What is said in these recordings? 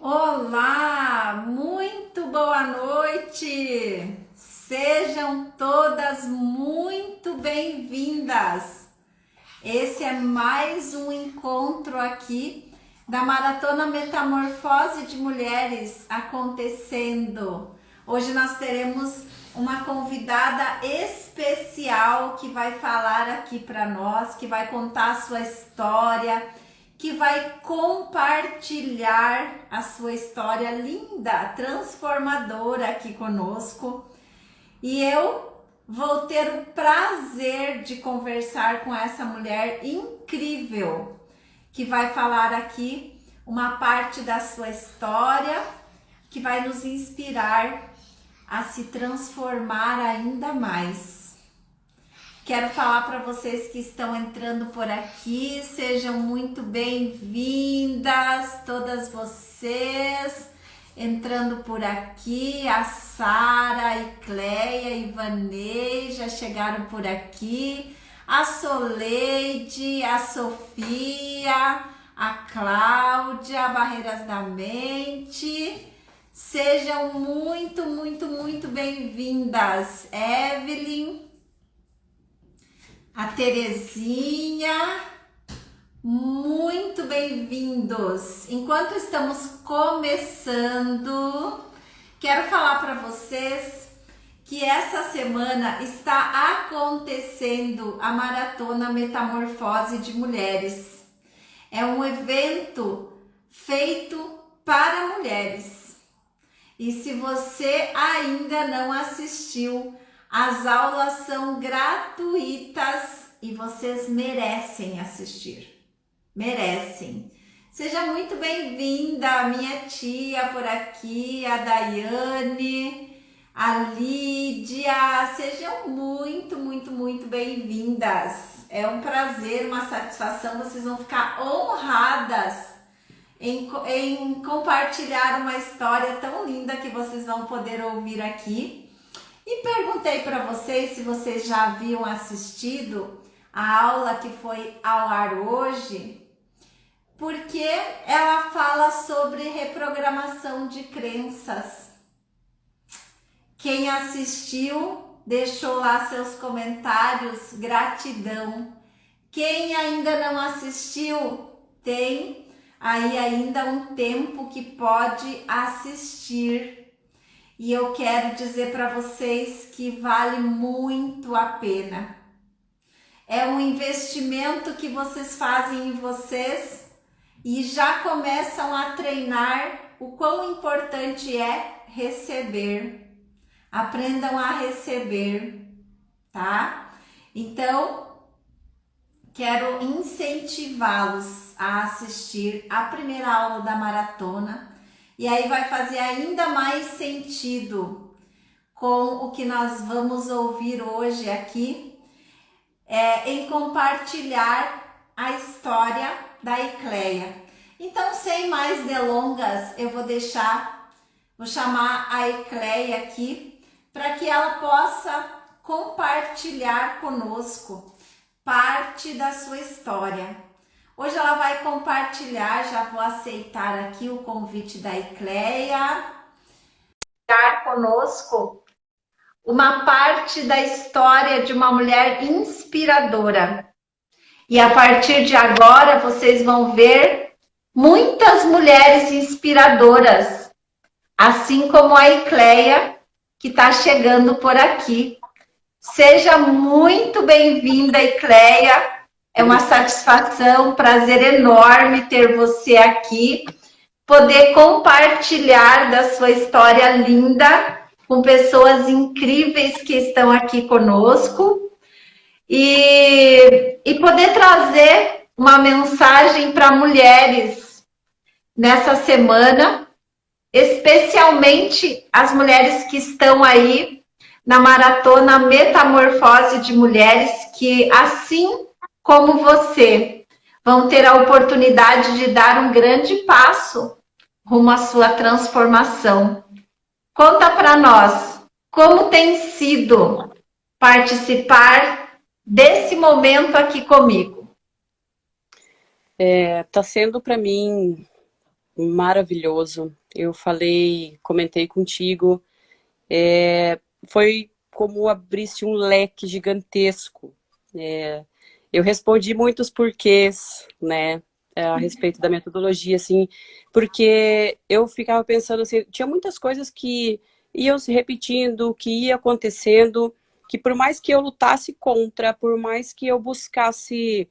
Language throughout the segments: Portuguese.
Olá, muito boa noite! Sejam todas muito bem-vindas! Esse é mais um encontro aqui da Maratona Metamorfose de Mulheres acontecendo. Hoje nós teremos uma convidada especial que vai falar aqui para nós, que vai contar a sua história, que vai compartilhar a sua história linda, transformadora aqui conosco. E eu vou ter o prazer de conversar com essa mulher incrível, que vai falar aqui uma parte da sua história, que vai nos inspirar a se transformar ainda mais. Quero falar para vocês que estão entrando por aqui, sejam muito bem-vindas, todas vocês entrando por aqui. A Sara, a Icleia, a Ivanei já chegaram por aqui, a Soleide, a Sofia, a Cláudia, Barreiras da Mente. Sejam muito, muito, muito bem-vindas. Evelyn, a Terezinha, muito bem-vindos. Enquanto estamos começando, quero falar para vocês que essa semana está acontecendo a Maratona Metamorfose de Mulheres. É um evento feito para mulheres. E se você ainda não assistiu, as aulas são gratuitas e vocês merecem assistir. Merecem. Seja muito bem-vinda, minha tia por aqui, a Daiane, a Lídia. Sejam muito, muito, muito bem-vindas. É um prazer, uma satisfação. Vocês vão ficar honradas em compartilhar uma história tão linda que vocês vão poder ouvir aqui. E perguntei para vocês se vocês já haviam assistido a aula que foi ao ar hoje, porque ela fala sobre reprogramação de crenças. Quem assistiu, deixou lá seus comentários, gratidão. Quem ainda não assistiu, tem aí ainda um tempo que pode assistir. E eu quero dizer para vocês que vale muito a pena. É um investimento que vocês fazem em vocês e já começam a treinar o quão importante é receber. Aprendam a receber, tá? Então, quero incentivá-los a assistir a primeira aula da maratona. E aí vai fazer ainda mais sentido com o que nós vamos ouvir hoje aqui, em compartilhar a história da Icleia. Então, sem mais delongas, eu vou chamar a Icleia aqui para que ela possa compartilhar conosco parte da sua história. Hoje ela vai compartilhar, já vou aceitar aqui o convite da Icleia, compartilhar conosco uma parte da história de uma mulher inspiradora. E a partir de agora vocês vão ver muitas mulheres inspiradoras, assim como a Icleia, que está chegando por aqui. Seja muito bem-vinda, Icleia. É uma satisfação, um prazer enorme ter você aqui, poder compartilhar da sua história linda com pessoas incríveis que estão aqui conosco e poder trazer uma mensagem para mulheres nessa semana, especialmente as mulheres que estão aí na Maratona Metamorfose de Mulheres, que assim como você, vão ter a oportunidade de dar um grande passo rumo à sua transformação. Conta para nós como tem sido participar desse momento aqui comigo. Tá sendo para mim Maravilhoso. Eu falei, comentei contigo, foi como abrisse um leque gigantesco. É, eu respondi muitos porquês, né, a respeito da metodologia, assim, porque eu ficava pensando assim, tinha muitas coisas que iam se repetindo, que ia acontecendo, que por mais que eu lutasse contra, por mais que eu buscasse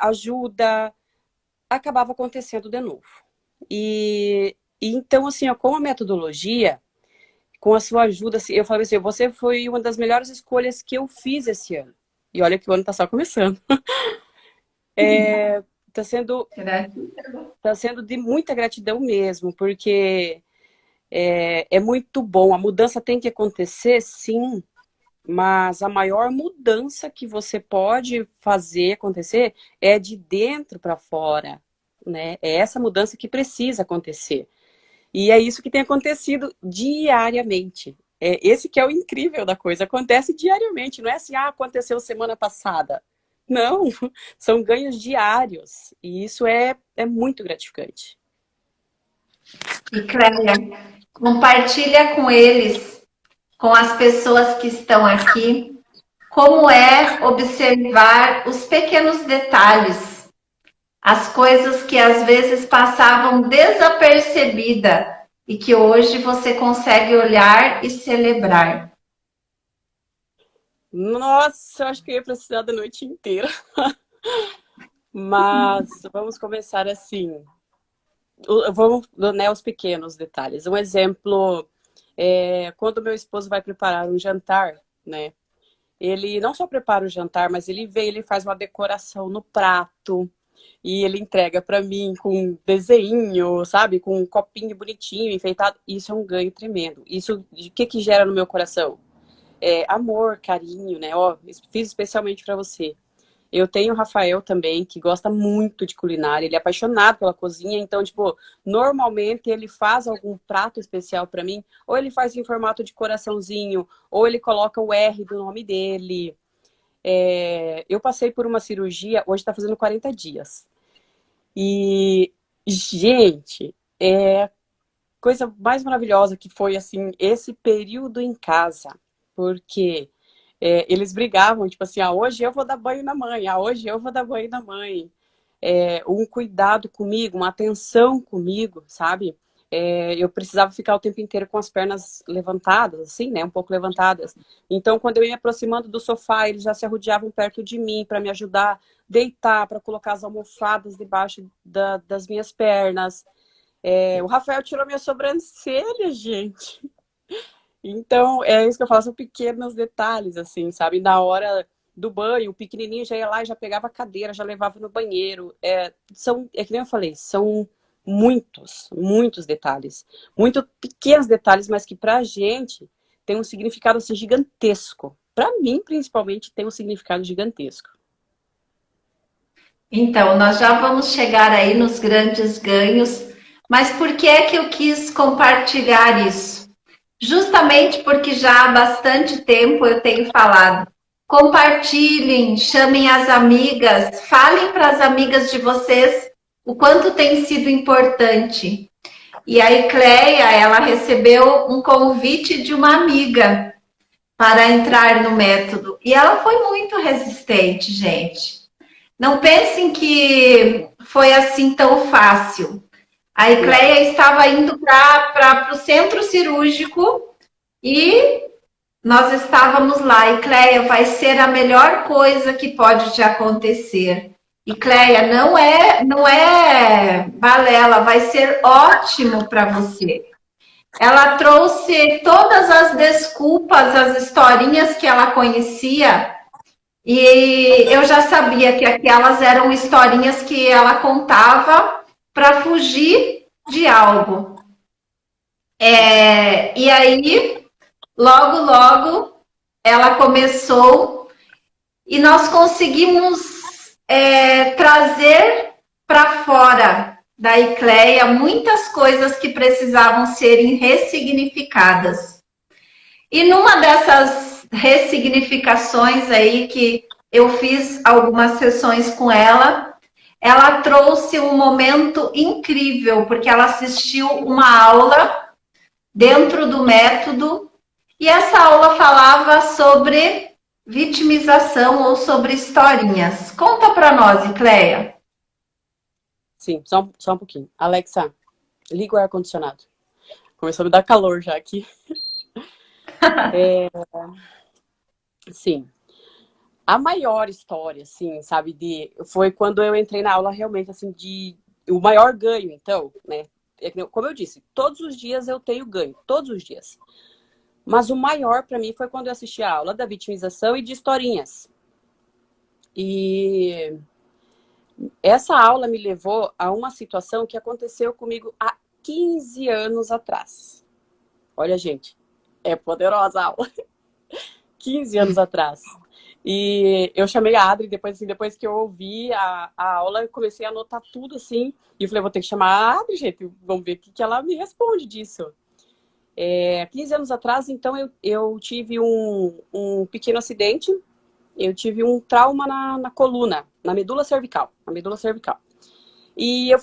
ajuda, acabava acontecendo de novo. E então, assim, ó, com a metodologia, com a sua ajuda, assim, eu falei assim, você foi uma das melhores escolhas que eu fiz esse ano. E olha que o ano está só começando. Está sendo, Gratidão. tá sendo de muita gratidão mesmo, porque é muito bom. A mudança tem que acontecer, sim, mas a maior mudança que você pode fazer acontecer é de dentro para fora, né? É essa mudança que precisa acontecer. E é isso que tem acontecido diariamente. É, esse que é o incrível da coisa. Acontece diariamente. Não é assim, aconteceu semana passada. Não, são ganhos diários. E isso é muito gratificante. E Cléia, compartilha com eles, com as pessoas que estão aqui, como é observar os pequenos detalhes, as coisas que às vezes passavam desapercebida e que hoje você consegue olhar e celebrar. Nossa, eu acho que eu ia precisar da noite inteira. Mas vamos começar assim. Vamos, né, os pequenos detalhes. Um exemplo, quando meu esposo vai preparar um jantar, né? Ele não só prepara o jantar, mas ele vem, ele faz uma decoração no prato e ele entrega para mim com um desenho, sabe? Com um copinho bonitinho, enfeitado. Isso é um ganho tremendo. Isso, o que que gera no meu coração? Amor, carinho, né? Ó, fiz especialmente para você. Eu tenho o Rafael também, que gosta muito de culinária, ele é apaixonado pela cozinha, então, tipo, normalmente ele faz algum prato especial para mim, ou ele faz em formato de coraçãozinho, ou ele coloca o R do nome dele. Eu passei por uma cirurgia, hoje tá fazendo 40 dias. E, gente, coisa mais maravilhosa que foi, assim, esse período em casa, porque eles brigavam, tipo assim, hoje eu vou dar banho na mãe, hoje eu vou dar banho na mãe. Um cuidado comigo, uma atenção comigo, sabe? Eu precisava ficar o tempo inteiro com as pernas levantadas, assim, né? Um pouco levantadas. Então, quando eu ia aproximando do sofá, eles já se arrodeavam perto de mim para me ajudar a deitar, para colocar as almofadas debaixo das minhas pernas. O Rafael tirou minha sobrancelha, gente. Então, é isso que eu falo, são pequenos detalhes, assim, sabe? Na hora do banho, o pequenininho já ia lá e já pegava a cadeira, já levava no banheiro. É que nem eu falei, são muitos detalhes. Muito pequenos detalhes, mas que pra gente tem um significado, assim, gigantesco. Pra mim, principalmente, tem um significado gigantesco. Então, nós já vamos chegar aí nos grandes ganhos, mas por que é que eu quis compartilhar isso? Justamente porque já há bastante tempo eu tenho falado. Compartilhem, chamem as amigas, falem para as amigas de vocês o quanto tem sido importante. E a Ecleia, ela recebeu um convite de uma amiga para entrar no método. E ela foi muito resistente, gente. Não pensem que foi assim tão fácil. A Não. Ecleia estava indo para o centro cirúrgico e nós estávamos lá. E Cleia, vai ser a melhor coisa que pode te acontecer. E Cleia, não é balela, vai ser ótimo para você. Ela trouxe todas as desculpas, as historinhas que ela conhecia, e eu já sabia que aquelas eram historinhas que ela contava para fugir de algo. E aí, logo, ela começou e nós conseguimos trazer para fora da Ecleia muitas coisas que precisavam serem ressignificadas. E numa dessas ressignificações aí que eu fiz algumas sessões com ela, ela trouxe um momento incrível, porque ela assistiu uma aula dentro do método e essa aula falava sobre vitimização ou sobre historinhas. Conta para nós, Cleia. Sim, só um pouquinho. Alexa, liga o ar-condicionado. Começou a me dar calor já aqui. Sim. A maior história, assim, sabe, foi quando eu entrei na aula realmente, assim, o maior ganho, então, né? Como eu disse, todos os dias eu tenho ganho, todos os dias. Mas o maior para mim foi quando eu assisti a aula da vitimização e de historinhas. E essa aula me levou a uma situação que aconteceu comigo há 15 anos atrás. Olha, gente, é poderosa a aula. 15 anos atrás. E eu chamei a Adri, depois, assim, depois que eu ouvi a aula, eu comecei a anotar tudo, assim, e eu falei, vou ter que chamar a Adri, gente, vamos ver o que ela me responde disso. 15 anos atrás, então, eu tive um pequeno acidente, eu tive um trauma na coluna, na medula cervical, E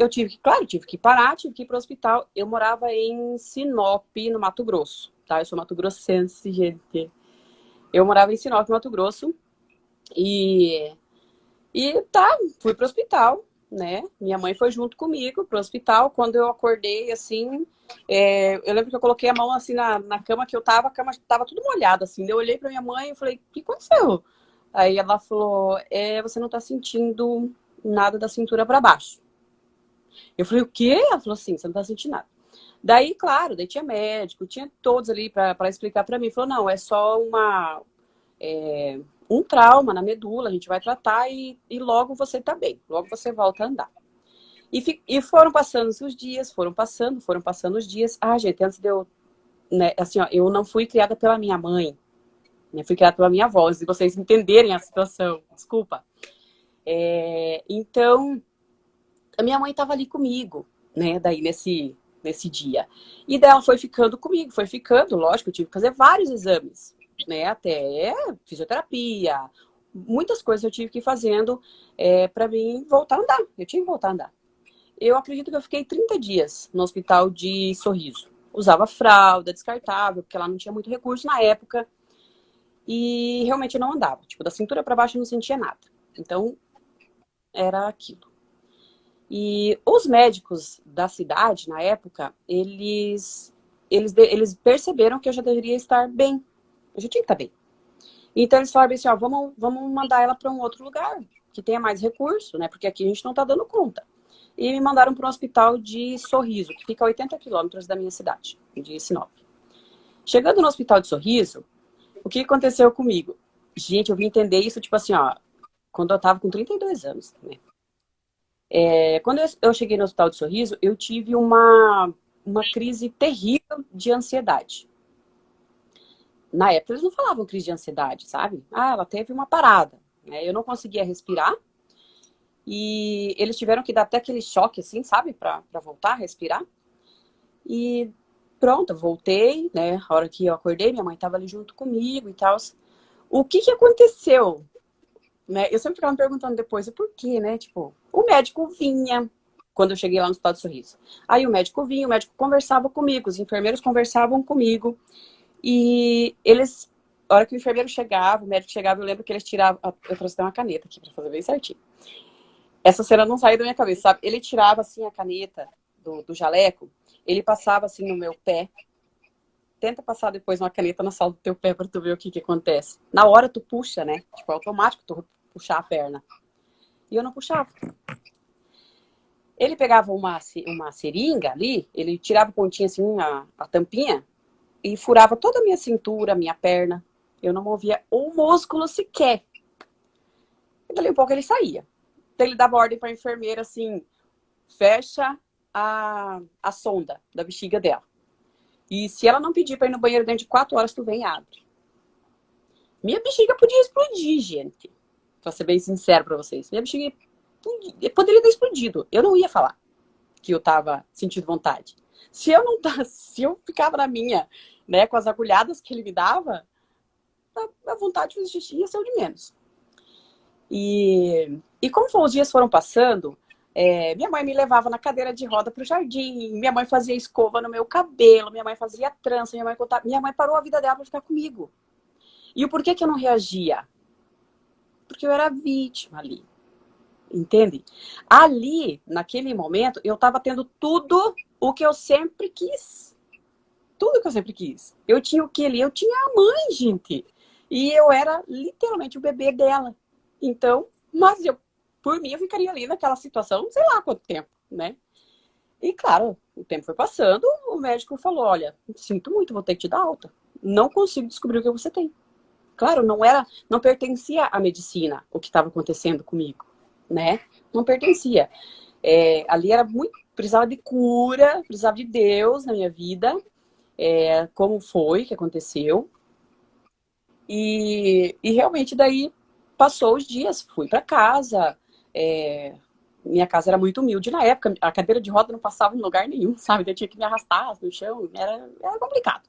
tive que parar, tive que ir para o hospital. Eu morava em Sinop, no Mato Grosso, tá? Eu sou mato-grossense, gente. Eu morava em Sinop, Mato Grosso, e, fui pro hospital, né? Minha mãe foi junto comigo pro hospital. Quando eu acordei, assim, eu lembro que eu coloquei a mão, assim, na cama que eu tava, a cama tava tudo molhada, assim. Eu olhei pra minha mãe e falei, o que aconteceu? Aí ela falou, você não tá sentindo nada da cintura pra baixo. Eu falei, o quê? Ela falou, sim, você não tá sentindo nada. Daí, claro, daí tinha médico, tinha todos ali para explicar para mim. Falou, não, é só um trauma na medula, a gente vai tratar e logo você tá bem, logo você volta a andar. E foram passando os dias, foram passando os dias. Ah, gente, antes de eu, né, assim, ó, eu não fui criada pela minha mãe, né, fui criada pela minha avó, se vocês entenderem a situação, desculpa. Então, a minha mãe estava ali comigo, né, daí nesse dia. E daí ela foi ficando comigo, lógico, eu tive que fazer vários exames, né, até fisioterapia, muitas coisas eu tive que ir fazendo para mim voltar a andar. Eu tinha que voltar a andar. Eu acredito que eu fiquei 30 dias no hospital de Sorriso. Usava fralda descartável, porque lá não tinha muito recurso na época. E realmente eu não andava. Tipo, da cintura para baixo eu não sentia nada. Então, era aquilo. E os médicos da cidade, na época, eles perceberam que eu já deveria estar bem. Eu já tinha que estar bem. Então eles falaram assim, ó, vamos mandar ela para um outro lugar, que tenha mais recurso, né? Porque aqui a gente não está dando conta. E me mandaram para um hospital de Sorriso, que fica a 80 quilômetros da minha cidade, de Sinop. Chegando no hospital de Sorriso, o que aconteceu comigo? Gente, eu vim entender isso, tipo assim, ó, quando eu tava com 32 anos, né? Quando eu cheguei no hospital de Sorriso, eu tive uma crise terrível de ansiedade. Na época, eles não falavam crise de ansiedade, sabe? Ah, ela teve uma parada, né? Eu não conseguia respirar e eles tiveram que dar até aquele choque, assim, sabe? Pra voltar a respirar. E pronto, eu voltei, né? A hora que eu acordei, minha mãe estava ali junto comigo e tal. O que aconteceu? Né? Eu sempre ficava me perguntando depois, o porquê, né? Tipo, o médico vinha quando eu cheguei lá no Hospital do Sorriso. Aí o médico vinha, o médico conversava comigo, os enfermeiros conversavam comigo. E eles, a hora que o enfermeiro chegava, o médico chegava, eu lembro que eles tiravam. Eu trouxe até uma caneta aqui pra fazer bem certinho. Essa cena não saiu da minha cabeça, sabe? Ele tirava assim a caneta do jaleco, ele passava assim no meu pé. Tenta passar depois uma caneta na sola do teu pé pra tu ver o que acontece. Na hora tu puxa, né? Tipo, é automático tu puxar a perna. E eu não puxava. Ele pegava uma seringa ali, ele tirava o pontinho assim, a tampinha, e furava toda a minha cintura, a minha perna. Eu não movia um músculo sequer. E dali um pouco ele saía. Então ele dava ordem pra enfermeira assim, fecha a sonda da bexiga dela. E se ela não pedir pra ir no banheiro dentro de 4 horas, tu vem e abre. Minha bexiga podia explodir, gente. Pra ser bem sincero pra vocês. Minha bexiga poderia ter explodido. Eu não ia falar que eu tava sentindo vontade. Se eu ficava na minha, né, com as agulhadas que ele me dava, a vontade de fazer xixi ia ser o de menos. E como os dias foram passando, minha mãe me levava na cadeira de roda para o jardim, minha mãe fazia escova no meu cabelo, minha mãe fazia trança, minha mãe parou a vida dela para ficar comigo. E o porquê que eu não reagia? Porque eu era vítima ali, entende? Ali, naquele momento, eu estava tendo tudo o que eu sempre quis. Tudo que eu sempre quis. Eu tinha o que ali? Eu tinha a mãe, gente. E eu era literalmente o bebê dela. Então, mas por mim, eu ficaria ali naquela situação, sei lá quanto tempo, né? E claro, o tempo foi passando, o médico falou, olha, sinto muito, vou ter que te dar alta. Não consigo descobrir o que você tem. Claro, não pertencia à medicina o que estava acontecendo comigo, né? Não pertencia. Ali era muito, precisava de cura, precisava de Deus na minha vida, como foi que aconteceu. E realmente daí passou os dias, fui para casa. Minha casa era muito humilde na época, a cadeira de roda não passava em lugar nenhum, sabe? Eu tinha que me arrastar no chão, era complicado.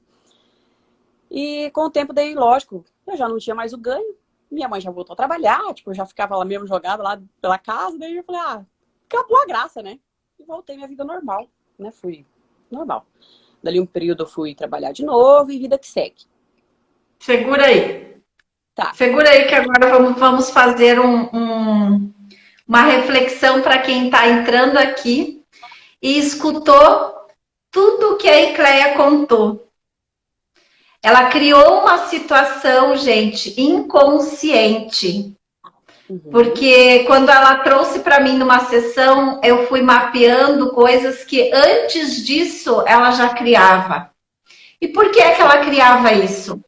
E com o tempo daí, lógico, eu já não tinha mais o ganho. Minha mãe já voltou a trabalhar, tipo, eu já ficava lá mesmo jogada lá pela casa, daí eu falei, acabou a graça, né? E voltei minha vida normal, né? Fui normal. Dali um período eu fui trabalhar de novo e vida que segue. Segura aí. Tá. Segura aí que agora vamos fazer uma reflexão para quem está entrando aqui e escutou tudo que a Icleia contou. Ela criou uma situação, gente, inconsciente. Porque quando ela trouxe para mim numa sessão, eu fui mapeando coisas que antes disso ela já criava. E por que é que ela criava isso?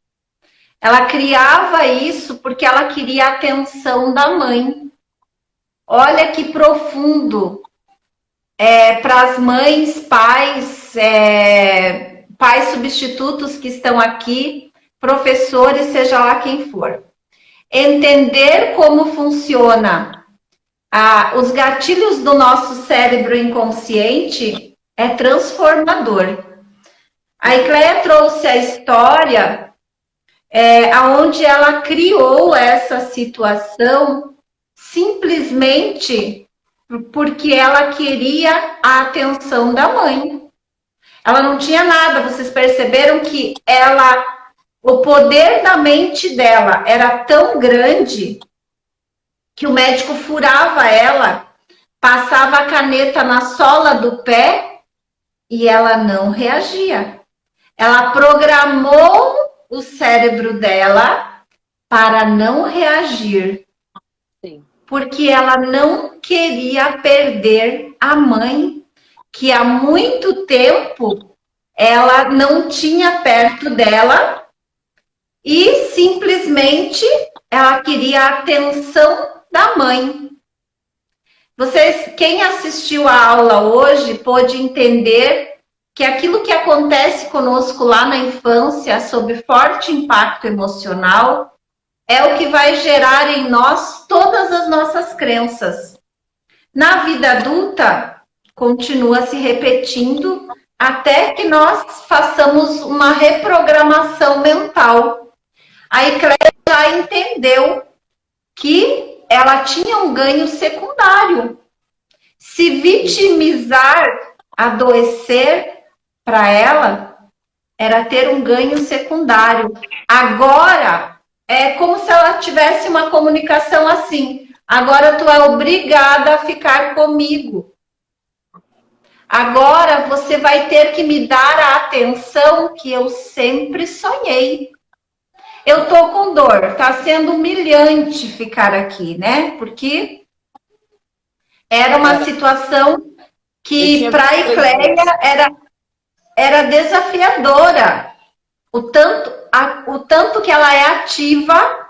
Ela criava isso porque ela queria a atenção da mãe. Olha que profundo. Para as mães, pais, pais substitutos que estão aqui, professores, seja lá quem for. Entender como funciona os gatilhos do nosso cérebro inconsciente é transformador. A Icleia trouxe a história onde ela criou essa situação simplesmente porque ela queria a atenção da mãe. Ela não tinha nada, vocês perceberam que o poder da mente dela era tão grande que o médico furava ela, passava a caneta na sola do pé e ela não reagia. Ela programou o cérebro dela para não reagir. Sim. Porque ela não queria perder a mãe, que há muito tempo ela não tinha perto dela e simplesmente ela queria a atenção da mãe. Quem assistiu a aula hoje pôde entender que aquilo que acontece conosco lá na infância, sob forte impacto emocional, é o que vai gerar em nós todas as nossas crenças. Na vida adulta, continua se repetindo até que nós façamos uma reprogramação mental. A Icleia já entendeu que ela tinha um ganho secundário. Se vitimizar, adoecer, para ela, era ter um ganho secundário. Agora, é como se ela tivesse uma comunicação assim. Agora tu é obrigada a ficar comigo. Agora você vai ter que me dar a atenção que eu sempre sonhei. Eu tô com dor, tá sendo humilhante ficar aqui, né? Porque era uma situação que para a Icleia era desafiadora. O tanto que ela é ativa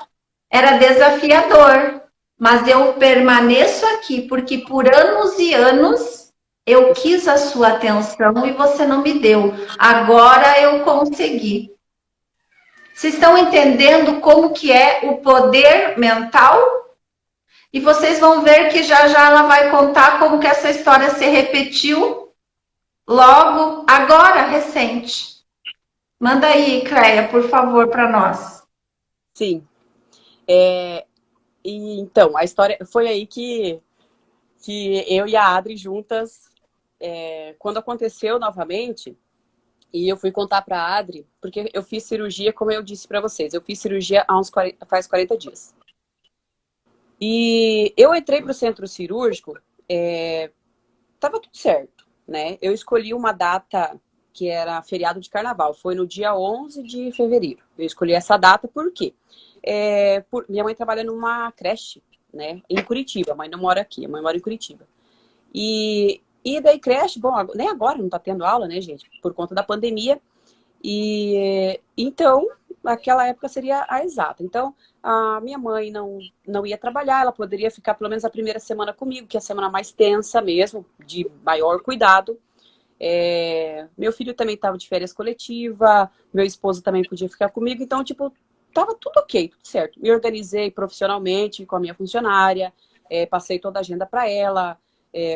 era desafiador. Mas eu permaneço aqui porque por anos e anos eu quis a sua atenção e você não me deu. Agora eu consegui. Vocês estão entendendo como que é o poder mental? E vocês vão ver que já já ela vai contar como que essa história se repetiu logo, agora, recente. Manda aí, Cleia, por favor, para nós. Sim. E então, a história foi aí que eu e a Adri juntas, quando aconteceu novamente, e eu fui contar para a Adri, porque eu fiz cirurgia, como eu disse para vocês, eu fiz cirurgia faz 40 dias. E eu entrei para o centro cirúrgico, tava tudo certo, né? Eu escolhi uma data que era feriado de carnaval, foi no dia 11 de fevereiro. Eu escolhi essa data por quê? Minha mãe trabalha numa creche, né, em Curitiba. A mãe não mora aqui, a mãe mora em Curitiba. E daí creche, bom, nem agora não tá tendo aula, né, gente, por conta da pandemia. E então, naquela época seria a exata. Então, a minha mãe não ia trabalhar, ela poderia ficar pelo menos a primeira semana comigo, que é a semana mais tensa mesmo, de maior cuidado. Meu filho também estava de férias coletiva, meu esposo também podia ficar comigo, então, tipo, tava tudo ok, tudo certo. Me organizei profissionalmente com a minha funcionária, passei toda a agenda para ela,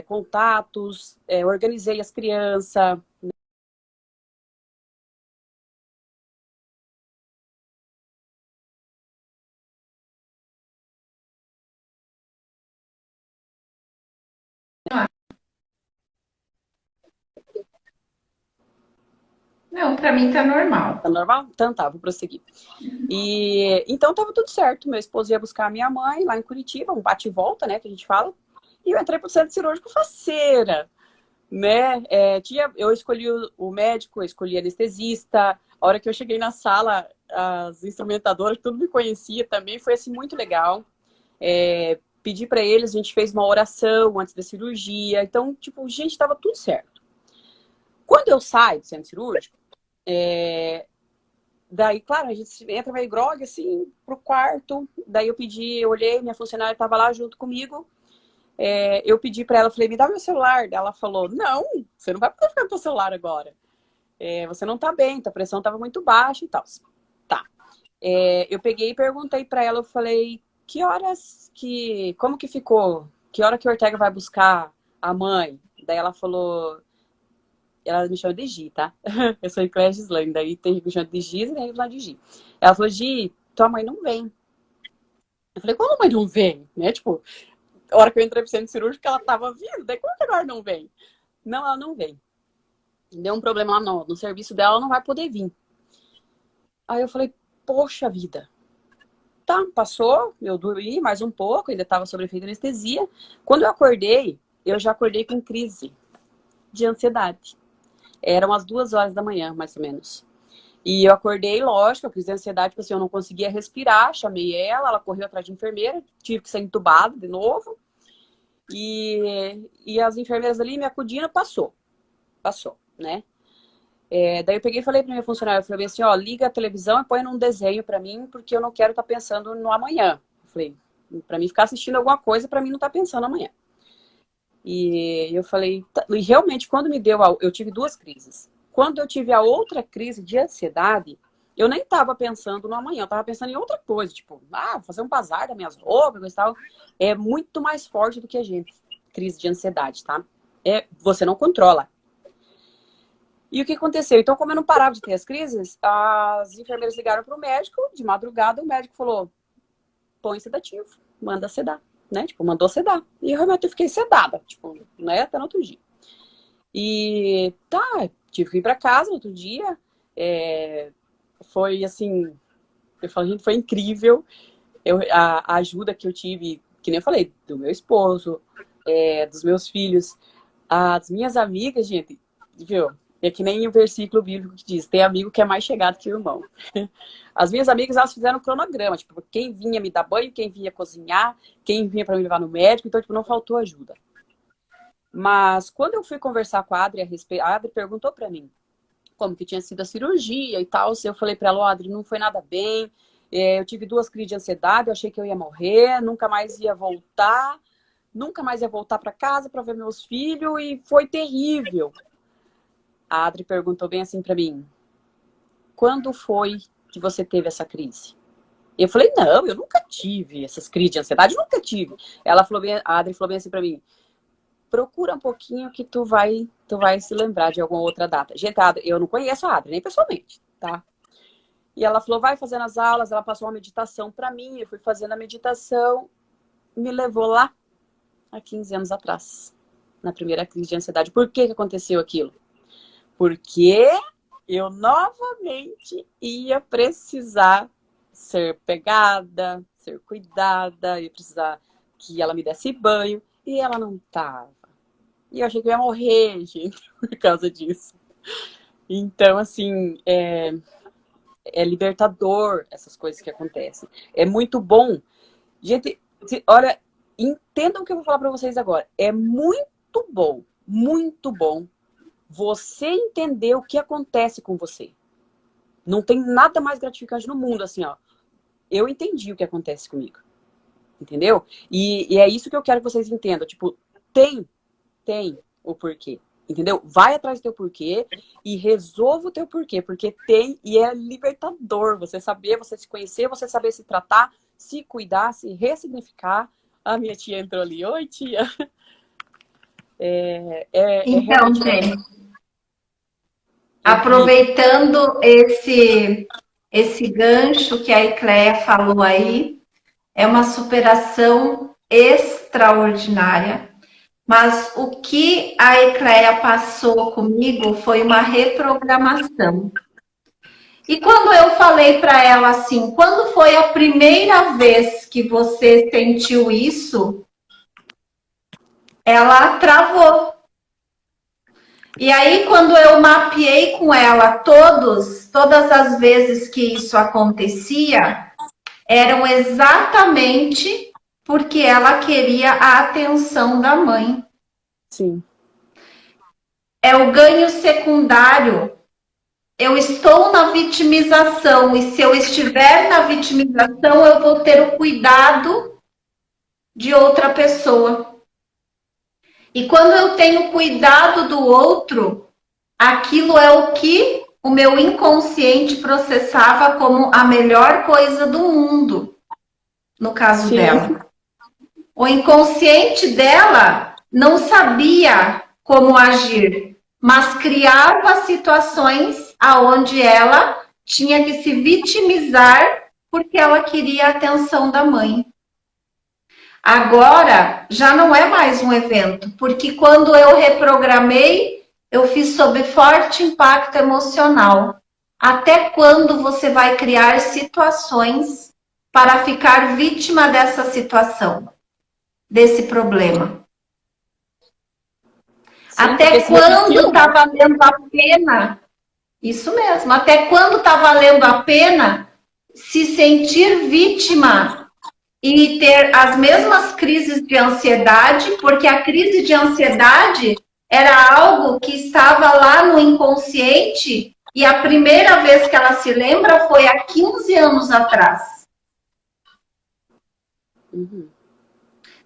contatos, organizei as crianças. Não, para mim tá normal. Tá normal? Então tá, vou prosseguir. E então tava tudo certo. Meu esposo ia buscar a minha mãe lá em Curitiba, um bate e volta, né, que a gente fala. E eu entrei pro centro cirúrgico faceira, né? Eu escolhi o médico, eu escolhi anestesista. A hora que eu cheguei na sala, as instrumentadoras, tudo me conhecia também, foi assim muito legal. Pedi para eles, a gente fez uma oração antes da cirurgia. Então, tipo, gente, tava tudo certo. Quando eu saio do centro cirúrgico, daí, claro, a gente entra meio grogue, assim, pro quarto. Daí eu olhei, minha funcionária estava lá junto comigo. Eu pedi para ela, falei, me dá meu celular. Daí ela falou, não, você não vai poder ficar com o celular agora. Você não tá bem, tua pressão estava muito baixa e tal. Tá. Eu peguei e perguntei para ela, eu falei, como que ficou? Que hora que o Ortega vai buscar a mãe? Daí ela falou, ela me chama de Gi, tá? Eu sou eclésia Gislaine, daí tem gente que me chama de Giz e tem gente que me chama de Gi. Ela falou, Gi, tua mãe não vem. Eu falei, como a mãe não vem? Né? Tipo, a hora que eu entrei pro centro cirúrgico, ela tava vindo, daí como que agora não vem? Não, ela não vem. Deu um problema lá no serviço dela, ela não vai poder vir. Aí eu falei, poxa vida. Tá, passou, eu dormi mais um pouco, ainda tava sob efeito de anestesia. Quando eu acordei, eu já acordei com crise de ansiedade. Eram as 2 horas da manhã, mais ou menos. E eu acordei, lógico, eu crise de ansiedade, porque assim, eu não conseguia respirar, chamei ela correu atrás de enfermeira, tive que ser entubada de novo. E as enfermeiras ali me acudindo, passou, né? Daí eu peguei e falei pra minha funcionária, eu falei assim, ó, liga a televisão e põe num desenho pra mim, porque eu não quero estar pensando no amanhã. Eu falei, pra mim ficar assistindo alguma coisa, pra mim não estar pensando amanhã. E eu falei, e realmente, quando eu tive 2 crises. Quando eu tive a outra crise de ansiedade, eu nem tava pensando no amanhã, eu tava pensando em outra coisa, tipo, vou fazer um bazar das minhas roupas e tal. É muito mais forte do que a gente, crise de ansiedade, tá? Você não controla. E o que aconteceu? Então, como eu não parava de ter as crises, as enfermeiras ligaram para o médico, de madrugada, o médico falou, põe sedativo, manda sedar, né? Tipo, mandou sedar. E eu realmente fiquei sedada, tipo, né? Até no outro dia. E tá, tive que ir para casa no outro dia. Foi assim, eu falo, gente, foi incrível. A ajuda que eu tive, que nem eu falei, do meu esposo, dos meus filhos, as minhas amigas, gente, viu? É que nem o versículo bíblico que diz, tem amigo que é mais chegado que o irmão. As minhas amigas, elas fizeram um cronograma, tipo, quem vinha me dar banho, quem vinha cozinhar, quem vinha para me levar no médico, então, tipo, não faltou ajuda. Mas quando eu fui conversar com a Adri a Adri perguntou para mim como que tinha sido a cirurgia e tal. Eu falei para ela, oh, Adri, não foi nada bem, eu tive 2 crises de ansiedade, eu achei que eu ia morrer, nunca mais ia voltar para casa para ver meus filhos e foi terrível. A Adri perguntou bem assim para mim, quando foi que você teve essa crise? Eu falei, não, eu nunca tive essas crises de ansiedade, nunca tive. A Adri falou bem assim para mim, procura um pouquinho que tu vai se lembrar de alguma outra data. Gente, eu não conheço a Adri, nem pessoalmente, tá? E ela falou, vai fazendo as aulas, ela passou uma meditação para mim, eu fui fazendo a meditação me levou lá há 15 anos atrás, na primeira crise de ansiedade. Por que aconteceu aquilo? Porque eu novamente ia precisar ser pegada, ser cuidada, ia precisar que ela me desse banho, e ela não tava. E eu achei que eu ia morrer, gente, por causa disso. Então, assim, é libertador essas coisas que acontecem. É muito bom. Gente, olha, entendam o que eu vou falar para vocês agora. É muito bom você entender o que acontece com você. Não tem nada mais gratificante no mundo, assim, ó. Eu entendi o que acontece comigo. Entendeu? E é isso que eu quero que vocês entendam. Tipo, tem o porquê. Entendeu? Vai atrás do teu porquê e resolva o teu porquê. Porque tem e é libertador. Você saber, você se conhecer, você saber se tratar, se cuidar, se ressignificar. A minha tia entrou ali. Oi, tia. Então, realmente... gente, aproveitando esse gancho que a Ecléia falou aí, é uma superação extraordinária. Mas o que a Ecléia passou comigo foi uma reprogramação. E quando eu falei para ela assim, quando foi a primeira vez que você sentiu isso, ela travou. E aí, quando eu mapeei com ela todas as vezes que isso acontecia, eram exatamente porque ela queria a atenção da mãe. Sim. É o ganho secundário. Eu estou na vitimização, e se eu estiver na vitimização, eu vou ter o cuidado de outra pessoa. E quando eu tenho cuidado do outro, aquilo é o que o meu inconsciente processava como a melhor coisa do mundo, no caso Sim. dela. O inconsciente dela não sabia como agir, mas criava situações aonde ela tinha que se vitimizar porque ela queria a atenção da mãe. Agora, já não é mais um evento, porque quando eu reprogramei, eu fiz sob forte impacto emocional. Até quando você vai criar situações para ficar vítima dessa situação, desse problema? Sim, até quando está valendo a pena? Isso mesmo. Até quando está valendo a pena se sentir vítima e ter as mesmas crises de ansiedade, porque a crise de ansiedade era algo que estava lá no inconsciente e a primeira vez que ela se lembra foi há 15 anos atrás. Uhum.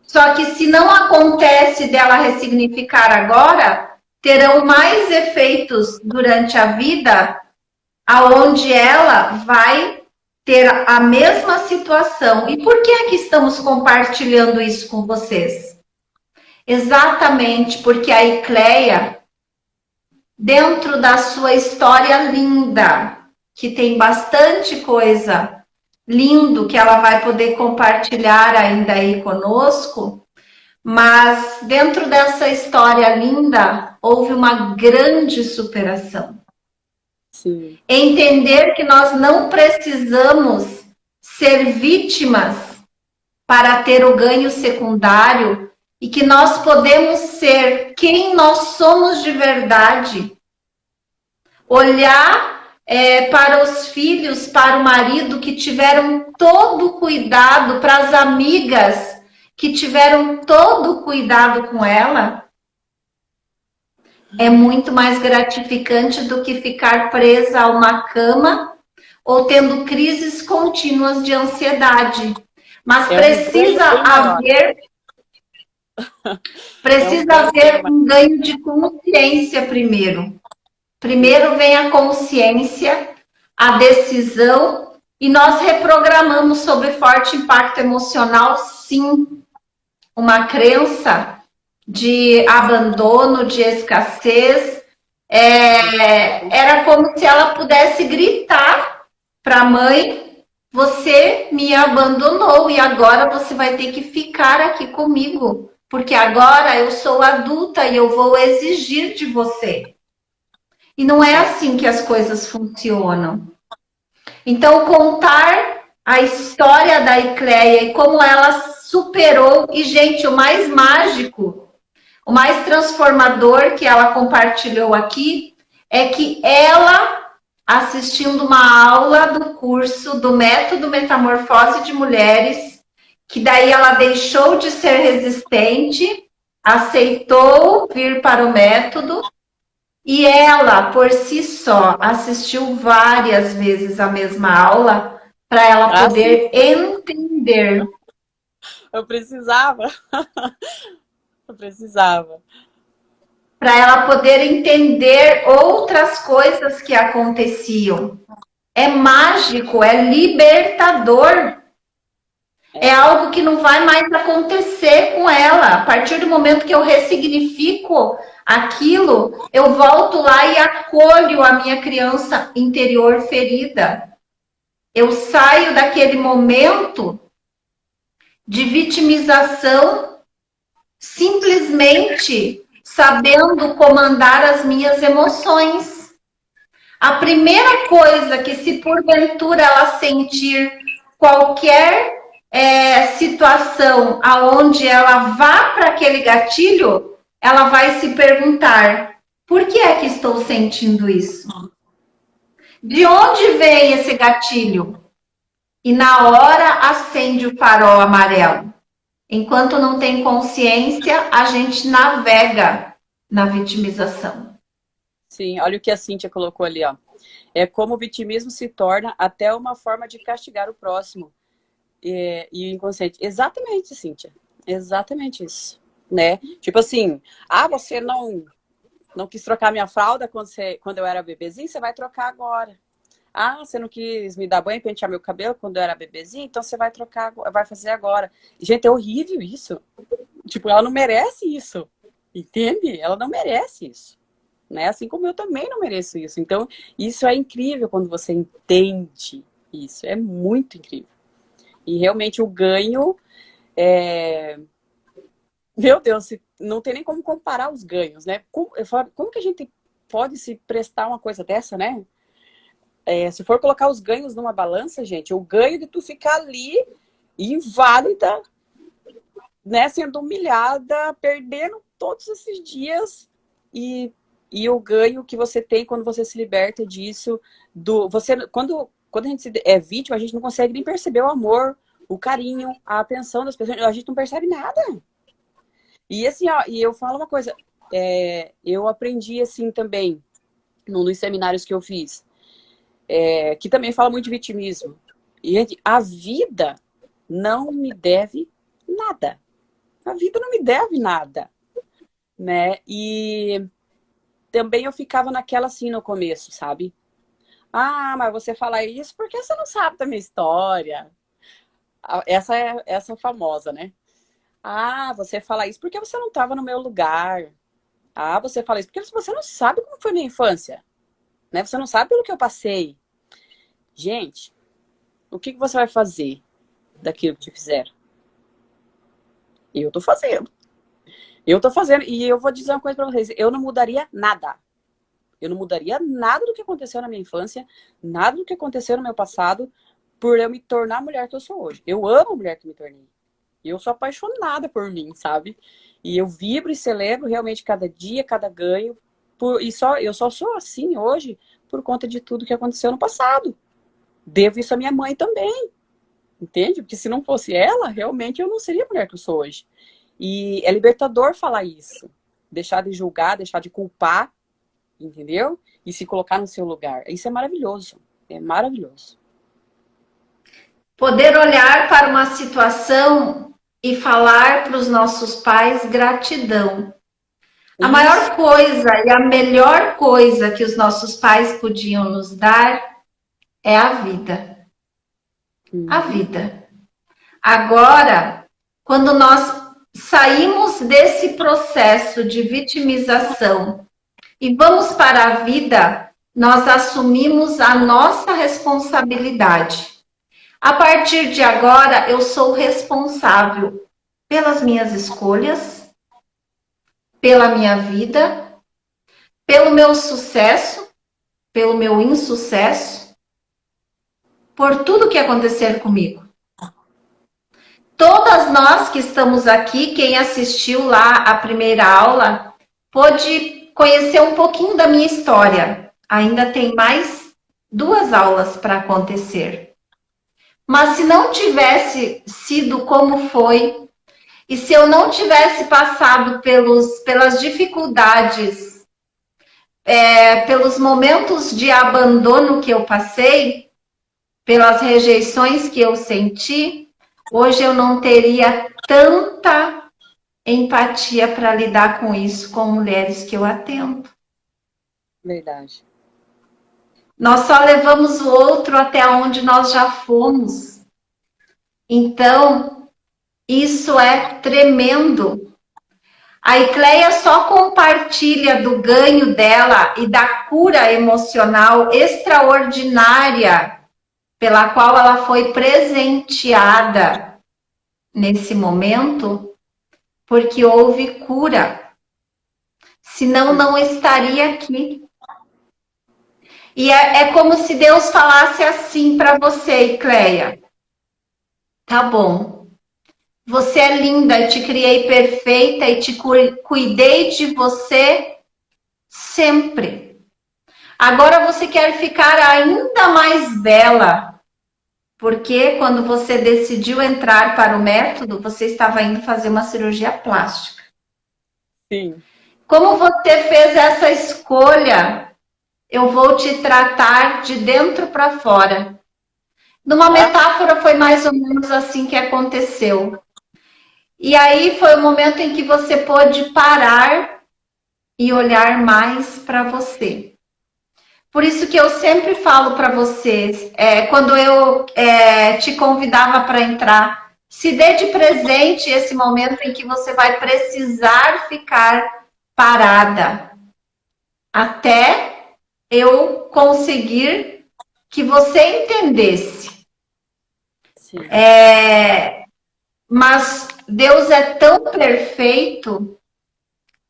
Só que se não acontece dela ressignificar agora, terão mais efeitos durante a vida, aonde ela vai ter a mesma situação. E por que é que estamos compartilhando isso com vocês? Exatamente porque a Ecléia, dentro da sua história linda, que tem bastante coisa lindo que ela vai poder compartilhar ainda aí conosco, mas dentro dessa história linda, houve uma grande superação. Sim. Entender que nós não precisamos ser vítimas para ter o ganho secundário e que nós podemos ser quem nós somos de verdade. Olhar para os filhos, para o marido que tiveram todo o cuidado, para as amigas que tiveram todo o cuidado com ela, é muito mais gratificante do que ficar presa a uma cama ou tendo crises contínuas de ansiedade. Mas precisa haver um ganho de consciência primeiro. Primeiro vem a consciência, a decisão, e nós reprogramamos sobre forte impacto emocional, sim, uma crença de abandono, de escassez. Era como se ela pudesse gritar para a mãe você me abandonou e agora você vai ter que ficar aqui comigo, porque agora eu sou adulta e eu vou exigir de você. E não é Sim. assim que as coisas funcionam. Então, contar a história da Icleia e como ela superou, e gente, o mais mágico, o mais transformador que ela compartilhou aqui é que ela, assistindo uma aula do curso do método Metamorfose de Mulheres, que daí ela deixou de ser resistente, aceitou vir para o método e ela, por si só, assistiu várias vezes a mesma aula para ela Ah, sim, poder entender, eu precisava. Eu precisava. para ela poder entender outras coisas que aconteciam. É mágico, é libertador. É É, algo que não vai mais acontecer com ela. A partir do momento que eu ressignifico aquilo, eu volto lá e acolho a minha criança interior ferida. Eu saio daquele momento de vitimização simplesmente sabendo comandar as minhas emoções. A primeira coisa que, se porventura ela sentir qualquer situação aonde ela vá para aquele gatilho, ela vai se perguntar: por que é que estou sentindo isso? De onde vem esse gatilho? E na hora acende o farol amarelo. Enquanto não tem consciência, a gente navega na vitimização. sim, olha o que a Cíntia colocou ali, ó. É como o vitimismo se torna até uma forma de castigar o próximo e o inconsciente. Exatamente, Cíntia. Exatamente isso. Né? Tipo assim, você não quis trocar minha fralda quando eu era bebezinho, você vai trocar agora. Você não quis me dar banho e pentear meu cabelo quando eu era bebezinho, então você vai trocar, vai fazer agora. Gente, é horrível isso. Tipo, ela não merece isso. Entende? Ela não merece isso. Né? Assim como eu também não mereço isso. Então, isso é incrível quando você entende isso. É muito incrível. E realmente o ganho é... Meu Deus, não tem nem como comparar os ganhos, né? Como que a gente pode se prestar uma coisa dessa, né? Se for colocar os ganhos numa balança, gente, o ganho de tu ficar ali inválida, né, sendo humilhada, perdendo todos esses dias e o ganho que você tem quando você se liberta disso, quando a gente é vítima, a gente não consegue nem perceber o amor, o carinho, a atenção das pessoas, a gente não percebe nada. E assim, ó, e eu falo uma coisa, eu aprendi assim também, nos seminários que eu fiz, que também fala muito de vitimismo. E, gente, a vida não me deve nada. A vida não me deve nada, né? E também eu ficava naquela assim no começo, sabe? Mas você fala isso porque você não sabe da minha história. Essa é famosa, né? Você fala isso porque você não estava no meu lugar. Você fala isso porque você não sabe como foi minha infância, né? Você não sabe pelo que eu passei. Gente, o que você vai fazer daquilo que te fizeram? Eu tô fazendo. Eu tô fazendo. E eu vou dizer uma coisa pra vocês. Eu não mudaria nada. Eu não mudaria nada do que aconteceu na minha infância, nada do que aconteceu no meu passado, por eu me tornar a mulher que eu sou hoje. Eu amo a mulher que me tornei. Eu sou apaixonada por mim, sabe? E eu vibro e celebro realmente cada dia, cada ganho. Eu só sou assim hoje por conta de tudo que aconteceu no passado. Devo isso à minha mãe também. Entende? Porque se não fosse ela, realmente eu não seria a mulher que eu sou hoje. E é libertador falar isso. Deixar de julgar, deixar de culpar, entendeu? E se colocar no seu lugar. Isso é maravilhoso. É maravilhoso. Poder olhar para uma situação e falar para os nossos pais gratidão. A Isso. maior coisa e a melhor coisa que os nossos pais podiam nos dar é a vida. A Uhum. vida. Agora, quando nós saímos desse processo de vitimização e vamos para a vida, nós assumimos a nossa responsabilidade. A partir de agora, eu sou responsável pelas minhas escolhas, pela minha vida, pelo meu sucesso, pelo meu insucesso, por tudo que acontecer comigo. Todas nós que estamos aqui, quem assistiu lá a primeira aula, pôde conhecer um pouquinho da minha história. Ainda tem mais 2 aulas para acontecer. Mas se não tivesse sido como foi, e se eu não tivesse passado pelas dificuldades, pelos momentos de abandono que eu passei, pelas rejeições que eu senti, hoje eu não teria tanta empatia para lidar com isso com mulheres que eu atendo. Verdade. Nós só levamos o outro até onde nós já fomos. Então, isso é tremendo. A Icleia só compartilha do ganho dela e da cura emocional extraordinária pela qual ela foi presenteada nesse momento, porque houve cura. Senão, não estaria aqui. E é como se Deus falasse assim para você, Icleia. Tá bom. Você é linda, te criei perfeita e te cuidei de você sempre. Agora você quer ficar ainda mais bela, porque quando você decidiu entrar para o método, você estava indo fazer uma cirurgia plástica. Sim. Como você fez essa escolha, eu vou te tratar de dentro para fora. Numa metáfora, foi mais ou menos assim que aconteceu. E aí foi o momento em que você pôde parar e olhar mais para você. Por isso que eu sempre falo para vocês, quando eu te convidava para entrar, se dê de presente esse momento em que você vai precisar ficar parada até eu conseguir que você entendesse. Sim. Mas Deus é tão perfeito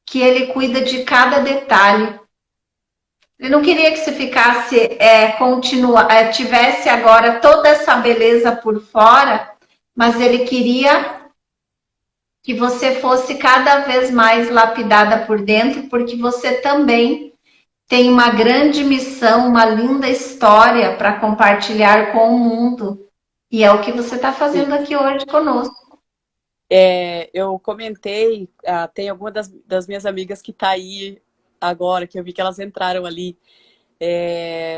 que Ele cuida de cada detalhe. Ele não queria que você ficasse, tivesse agora toda essa beleza por fora, mas Ele queria que você fosse cada vez mais lapidada por dentro, porque você também tem uma grande missão, uma linda história para compartilhar com o mundo. E é o que você está fazendo aqui hoje conosco. Eu comentei, tem alguma das minhas amigas que tá aí agora, que eu vi que elas entraram ali.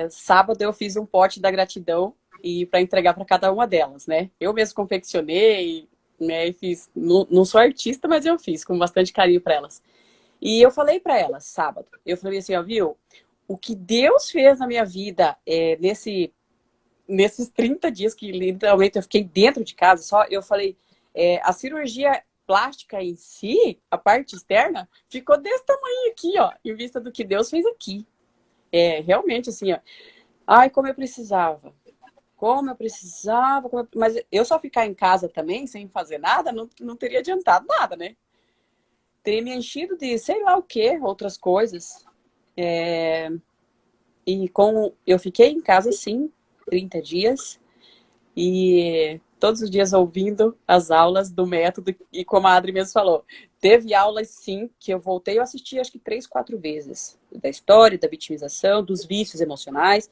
Sábado eu fiz um pote da gratidão e para entregar para cada uma delas, né? Eu mesmo confeccionei, né? E fiz. Não sou artista, mas eu fiz com bastante carinho para elas. E eu falei para elas sábado, eu falei assim, ó, viu? O que Deus fez na minha vida nesses 30 dias que literalmente eu fiquei dentro de casa, só eu falei, a cirurgia plástica em si, a parte externa, ficou desse tamanho aqui, ó, em vista do que Deus fez aqui. Realmente, assim, ó. Ai, como eu precisava. Mas eu só ficar em casa também, sem fazer nada, não teria adiantado nada, né? Teria me enchido de sei lá o que, outras coisas. E eu fiquei em casa, sim, 30 dias. E todos os dias ouvindo as aulas do método. E como a Adri mesmo falou, teve aulas, sim, que eu voltei, eu assisti acho que 3, 4 vezes. Da história, da vitimização, dos vícios emocionais.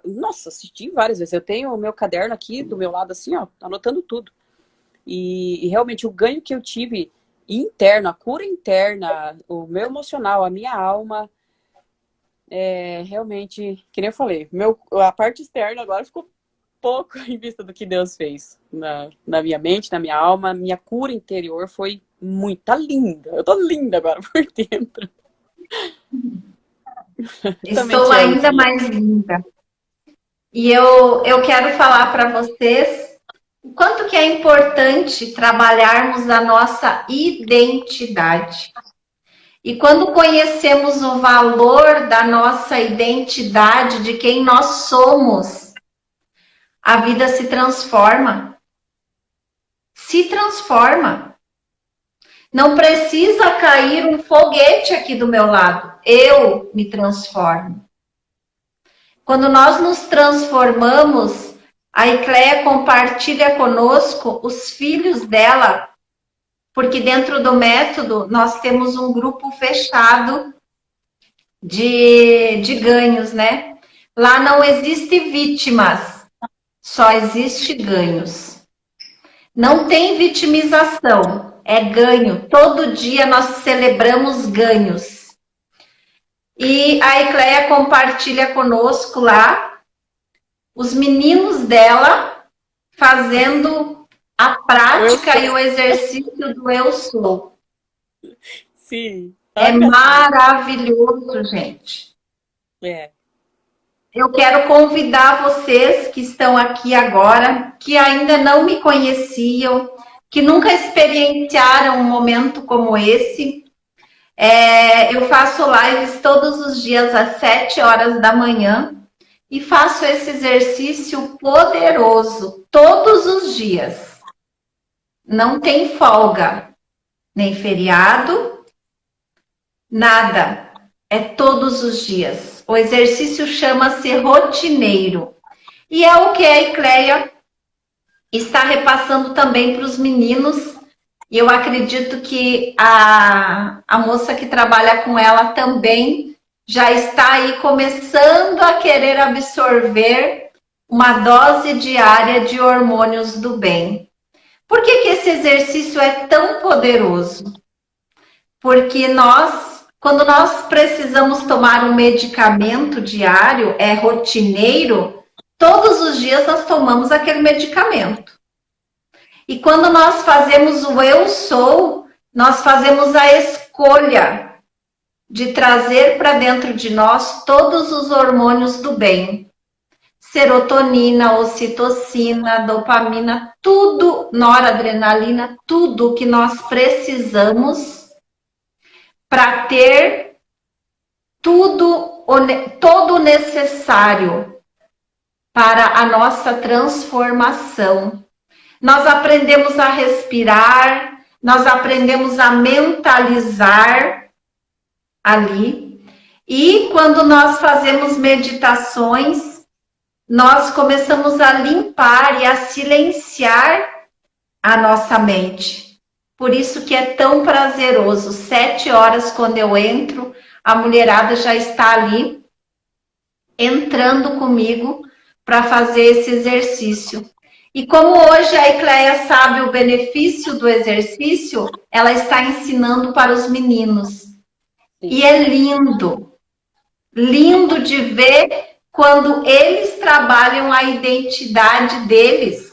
Nossa, assisti várias vezes. Eu tenho o meu caderno aqui do meu lado, assim, ó, anotando tudo. E realmente o ganho que eu tive interno, a cura interna, o meu emocional, a minha alma, realmente, que nem eu falei, a parte externa agora ficou pouco em vista do que Deus fez na minha mente, na minha alma. Minha cura interior foi muito, tá linda. Eu tô linda agora por dentro. Estou ainda mais linda. E eu quero falar para vocês o quanto que é importante trabalharmos a nossa identidade. E quando conhecemos o valor da nossa identidade, de quem nós somos, a vida se transforma. Se transforma. Não precisa cair um foguete aqui do meu lado. Eu me transformo. Quando nós nos transformamos, a Ecleia compartilha conosco os filhos dela, porque dentro do método nós temos um grupo fechado de ganhos, né? Lá não existe vítimas, só existe ganhos. Não tem vitimização, é ganho. Todo dia nós celebramos ganhos. E a Ecleia compartilha conosco lá os meninos dela fazendo a prática e o exercício do eu sou. Sim. É maravilhoso, gente. É. Eu quero convidar vocês que estão aqui agora, que ainda não me conheciam, que nunca experienciaram um momento como esse. Eu faço lives todos os dias às 7 horas da manhã e faço esse exercício poderoso todos os dias. Não tem folga, nem feriado, nada. É todos os dias. O exercício chama-se rotineiro. E é o que a Ecleia está repassando também para os meninos. E eu acredito que a moça que trabalha com ela também já está aí começando a querer absorver uma dose diária de hormônios do bem. Por que esse exercício é tão poderoso? Porque quando nós precisamos tomar um medicamento diário, é rotineiro, todos os dias nós tomamos aquele medicamento. E quando nós fazemos o eu sou, nós fazemos a escolha de trazer para dentro de nós todos os hormônios do bem. Serotonina, ocitocina, dopamina, tudo, noradrenalina, tudo que nós precisamos para ter todo o necessário para a nossa transformação. Nós aprendemos a respirar, nós aprendemos a mentalizar ali. E quando nós fazemos meditações, nós começamos a limpar e a silenciar a nossa mente. Por isso que é tão prazeroso. 7 horas, quando eu entro, a mulherada já está ali, entrando comigo para fazer esse exercício. E como hoje a Ecleia sabe o benefício do exercício, ela está ensinando para os meninos. Sim. E é lindo. Lindo de ver quando eles trabalham a identidade deles.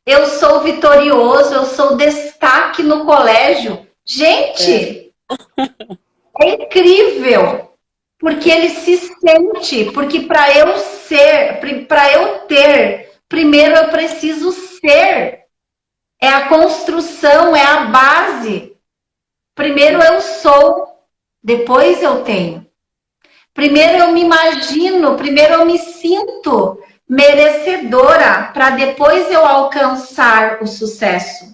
Eu sou vitorioso, eu sou destaque no colégio. Gente, é incrível. Porque ele se sente, porque para eu ter, primeiro eu preciso ser. É a construção, é a base. Primeiro eu sou, depois eu tenho. Primeiro eu me imagino, primeiro eu me sinto merecedora, para depois eu alcançar o sucesso.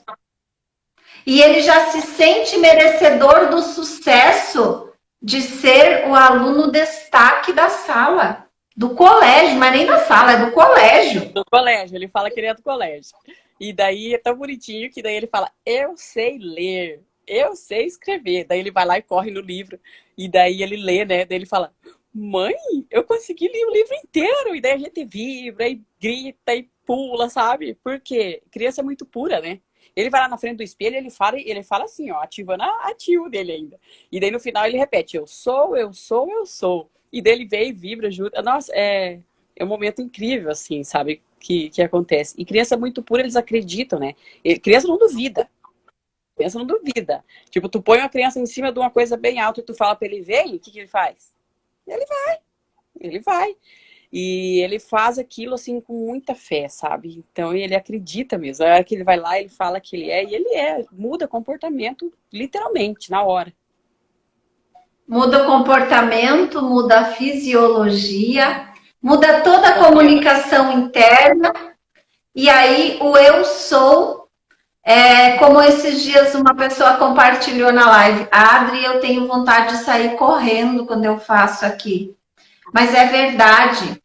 E ele já se sente merecedor do sucesso de ser o aluno destaque da sala, do colégio, mas nem da sala, é do colégio. Do colégio, ele fala que ele é do colégio. E daí é tão bonitinho que daí ele fala, eu sei ler, eu sei escrever. Daí ele vai lá e corre no livro, e daí ele lê, né? Daí ele fala, mãe, eu consegui ler o livro inteiro. E daí a gente vibra, e grita, e pula, sabe? Porque criança é muito pura, né? Ele vai lá na frente do espelho e ele fala assim, ó, ativando a tio dele ainda. E daí no final ele repete, eu sou, eu sou, eu sou. E daí ele vem e vibra, ajuda. Nossa, é um momento incrível, assim, sabe, que acontece. E criança muito pura, eles acreditam, né? Criança não duvida. Criança não duvida. Tipo, tu põe uma criança em cima de uma coisa bem alta e tu fala pra ele, vem, o que ele faz? Ele vai. Ele vai. E ele faz aquilo, assim, com muita fé, sabe? Então, ele acredita mesmo. A hora que ele vai lá, ele fala que ele é, e ele é. Muda comportamento, literalmente, na hora. Muda o comportamento, muda a fisiologia. muda toda a comunicação interna, e aí o eu sou, como esses dias uma pessoa compartilhou na live, Adri, eu tenho vontade de sair correndo quando eu faço aqui. Mas é verdade,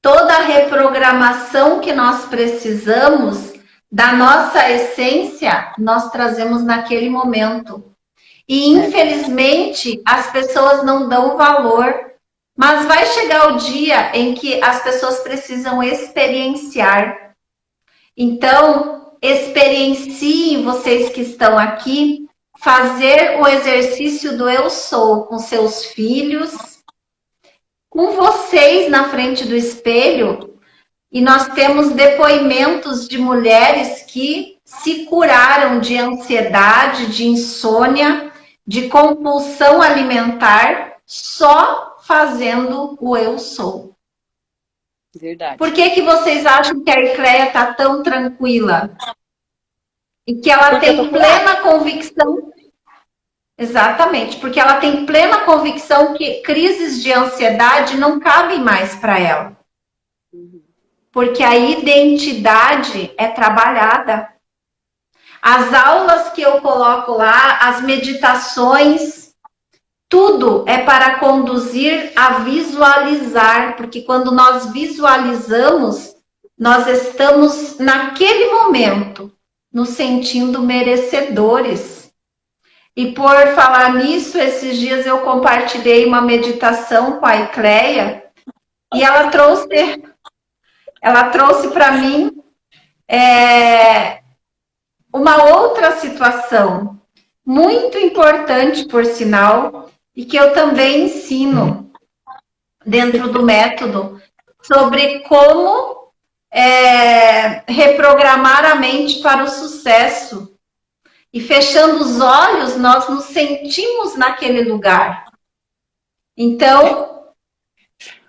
toda a reprogramação que nós precisamos da nossa essência, nós trazemos naquele momento. E infelizmente as pessoas não dão valor, mas vai chegar o dia em que as pessoas precisam experienciar. Então, experienciem, vocês que estão aqui, fazer o exercício do eu sou com seus filhos, com vocês na frente do espelho. E nós temos depoimentos de mulheres que se curaram de ansiedade, de insônia, de compulsão alimentar, só fazendo o eu sou. Verdade. Por que vocês acham que a Icleia está tão tranquila? E que ela tem plena convicção... Exatamente, porque ela tem plena convicção que crises de ansiedade não cabem mais para ela. Porque a identidade é trabalhada. As aulas que eu coloco lá, as meditações, tudo é para conduzir a visualizar, porque quando nós visualizamos, nós estamos naquele momento nos sentindo merecedores. E por falar nisso, esses dias eu compartilhei uma meditação com a Icleia e ela trouxe para mim uma outra situação muito importante, por sinal, e que eu também ensino dentro do método, sobre como reprogramar a mente para o sucesso. E fechando os olhos, nós nos sentimos naquele lugar. Então,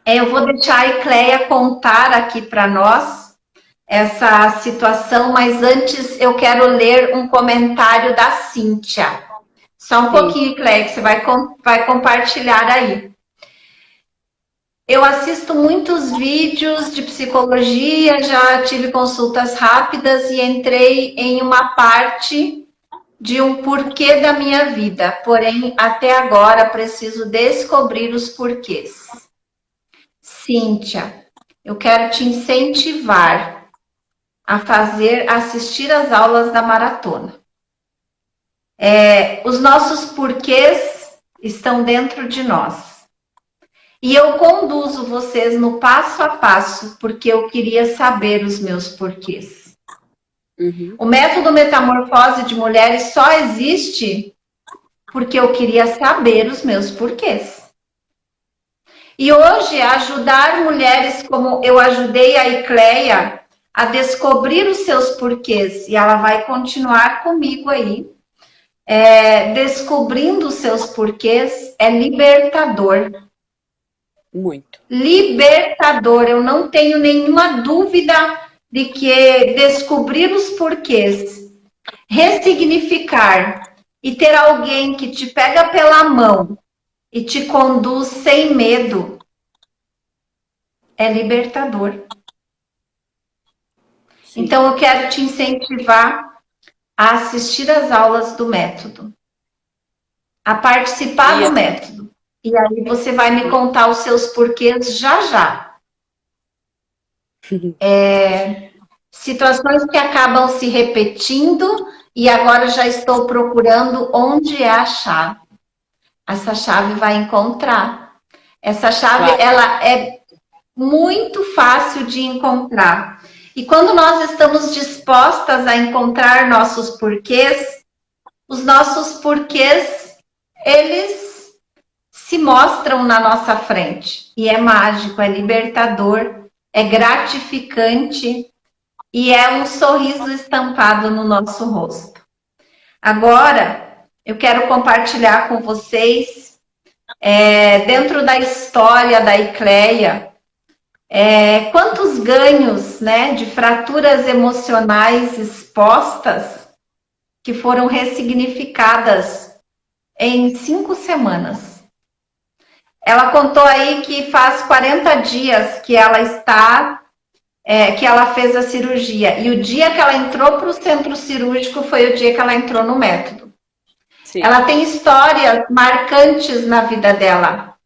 eu vou deixar a Icleia contar aqui para nós essa situação, mas antes eu quero ler um comentário da Cíntia. Só um pouquinho, Icleia, que você vai compartilhar aí. Eu assisto muitos vídeos de psicologia, já tive consultas rápidas e entrei em uma parte de um porquê da minha vida, porém, até agora preciso descobrir os porquês. Cíntia, eu quero te incentivar a assistir às aulas da maratona. Os nossos porquês estão dentro de nós. E eu conduzo vocês no passo a passo, porque eu queria saber os meus porquês. O método Metamorfose de Mulheres só existe porque eu queria saber os meus porquês. E hoje, ajudar mulheres como eu ajudei a Icleia a descobrir os seus porquês, e ela vai continuar comigo aí, descobrindo os seus porquês, é libertador. Muito. Libertador, eu não tenho nenhuma dúvida de que descobrir os porquês, ressignificar e ter alguém que te pega pela mão e te conduz sem medo é libertador. Sim. Então eu quero te incentivar a assistir às aulas do método, a participar do método. E aí você vai me contar os seus porquês já. Situações que acabam se repetindo e agora já estou procurando onde é a chave. Essa chave vai encontrar. Essa chave, ela é muito fácil de encontrar. E quando nós estamos dispostas a encontrar nossos porquês, os nossos porquês, eles se mostram na nossa frente. E é mágico, é libertador, é gratificante e é um sorriso estampado no nosso rosto. Agora, eu quero compartilhar com vocês, dentro da história da Icleia, quantos ganhos, né, de fraturas emocionais expostas que foram ressignificadas em 5 semanas. Ela contou aí que faz 40 dias que ela está, que ela fez a cirurgia. E o dia que ela entrou para o centro cirúrgico foi o dia que ela entrou no método. Sim. Ela tem histórias marcantes na vida dela.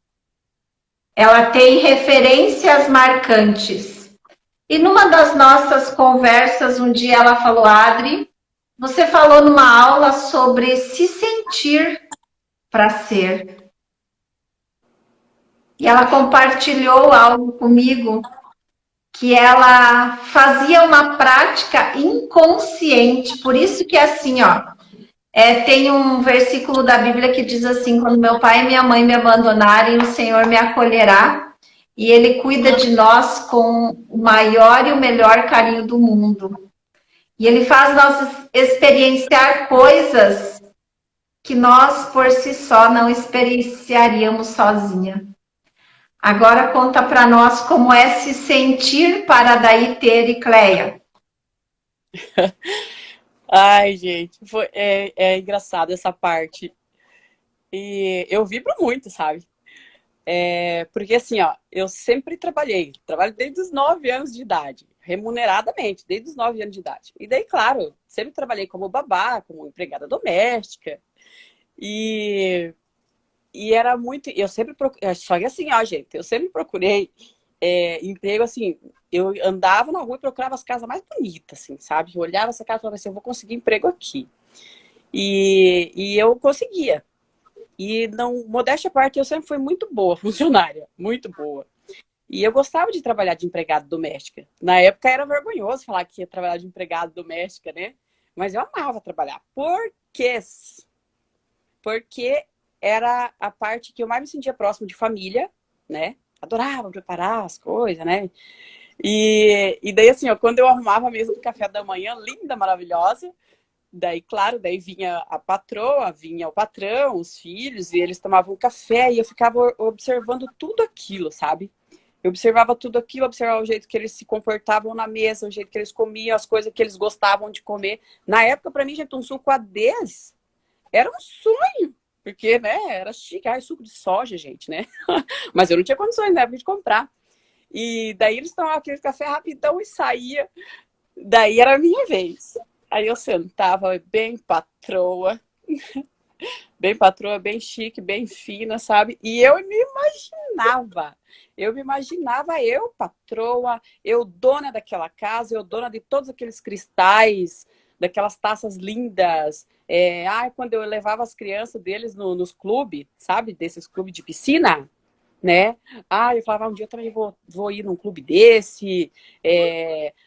Ela tem referências marcantes. E numa das nossas conversas, um dia ela falou, Adri, você falou numa aula sobre se sentir para ser. E ela compartilhou algo comigo que ela fazia uma prática inconsciente. Por isso que assim, ó, tem um versículo da Bíblia que diz assim: quando meu pai e minha mãe me abandonarem, o Senhor me acolherá e Ele cuida de nós com o maior e o melhor carinho do mundo. E Ele faz nós experienciar coisas que nós por si só não experienciaríamos sozinha. Agora conta para nós como é se sentir para daí ter, Icleia. Ai, gente, é engraçado essa parte. E eu vibro muito, sabe? Porque assim, ó, eu sempre trabalho desde os 9 anos de idade, remuneradamente, desde os 9 anos de idade. E daí, claro, sempre trabalhei como babá, como empregada doméstica. E, e era muito. Eu sempre procurei. Só que assim, ó, gente, eu sempre procurei emprego assim. Eu andava na rua e procurava as casas mais bonitas, assim, sabe? Eu olhava essa casa e falava assim: eu vou conseguir emprego aqui. E eu conseguia. E não, modéstia à parte, eu sempre fui muito boa funcionária, muito boa. E eu gostava de trabalhar de empregada doméstica. Na época era vergonhoso falar que ia trabalhar de empregada doméstica, né? Mas eu amava trabalhar. Por quê? Porque era a parte que eu mais me sentia próximo de família, né? Adorava preparar as coisas, né? E daí, assim, ó, quando eu arrumava a mesa do café da manhã, linda, maravilhosa, daí, claro, daí vinha a patroa, vinha o patrão, os filhos, e eles tomavam café, e eu ficava observando tudo aquilo, sabe? Eu observava tudo aquilo, observava o jeito que eles se comportavam na mesa, o jeito que eles comiam, as coisas que eles gostavam de comer. Na época, pra mim, gente, um suco ADES era um sonho, porque, né, era chique. Ai, suco de soja, gente, né? Mas eu não tinha condições, né, de comprar. E daí eles tomavam aquele café rapidão e saía. Daí era a minha vez. Aí eu sentava bem patroa, bem chique, bem fina, sabe? E eu patroa, eu dona daquela casa, eu dona de todos aqueles cristais, daquelas taças lindas. Quando eu levava as crianças deles nos clubes, sabe? Desses clubes de piscina, né? Eu falava, um dia eu também vou ir num clube desse.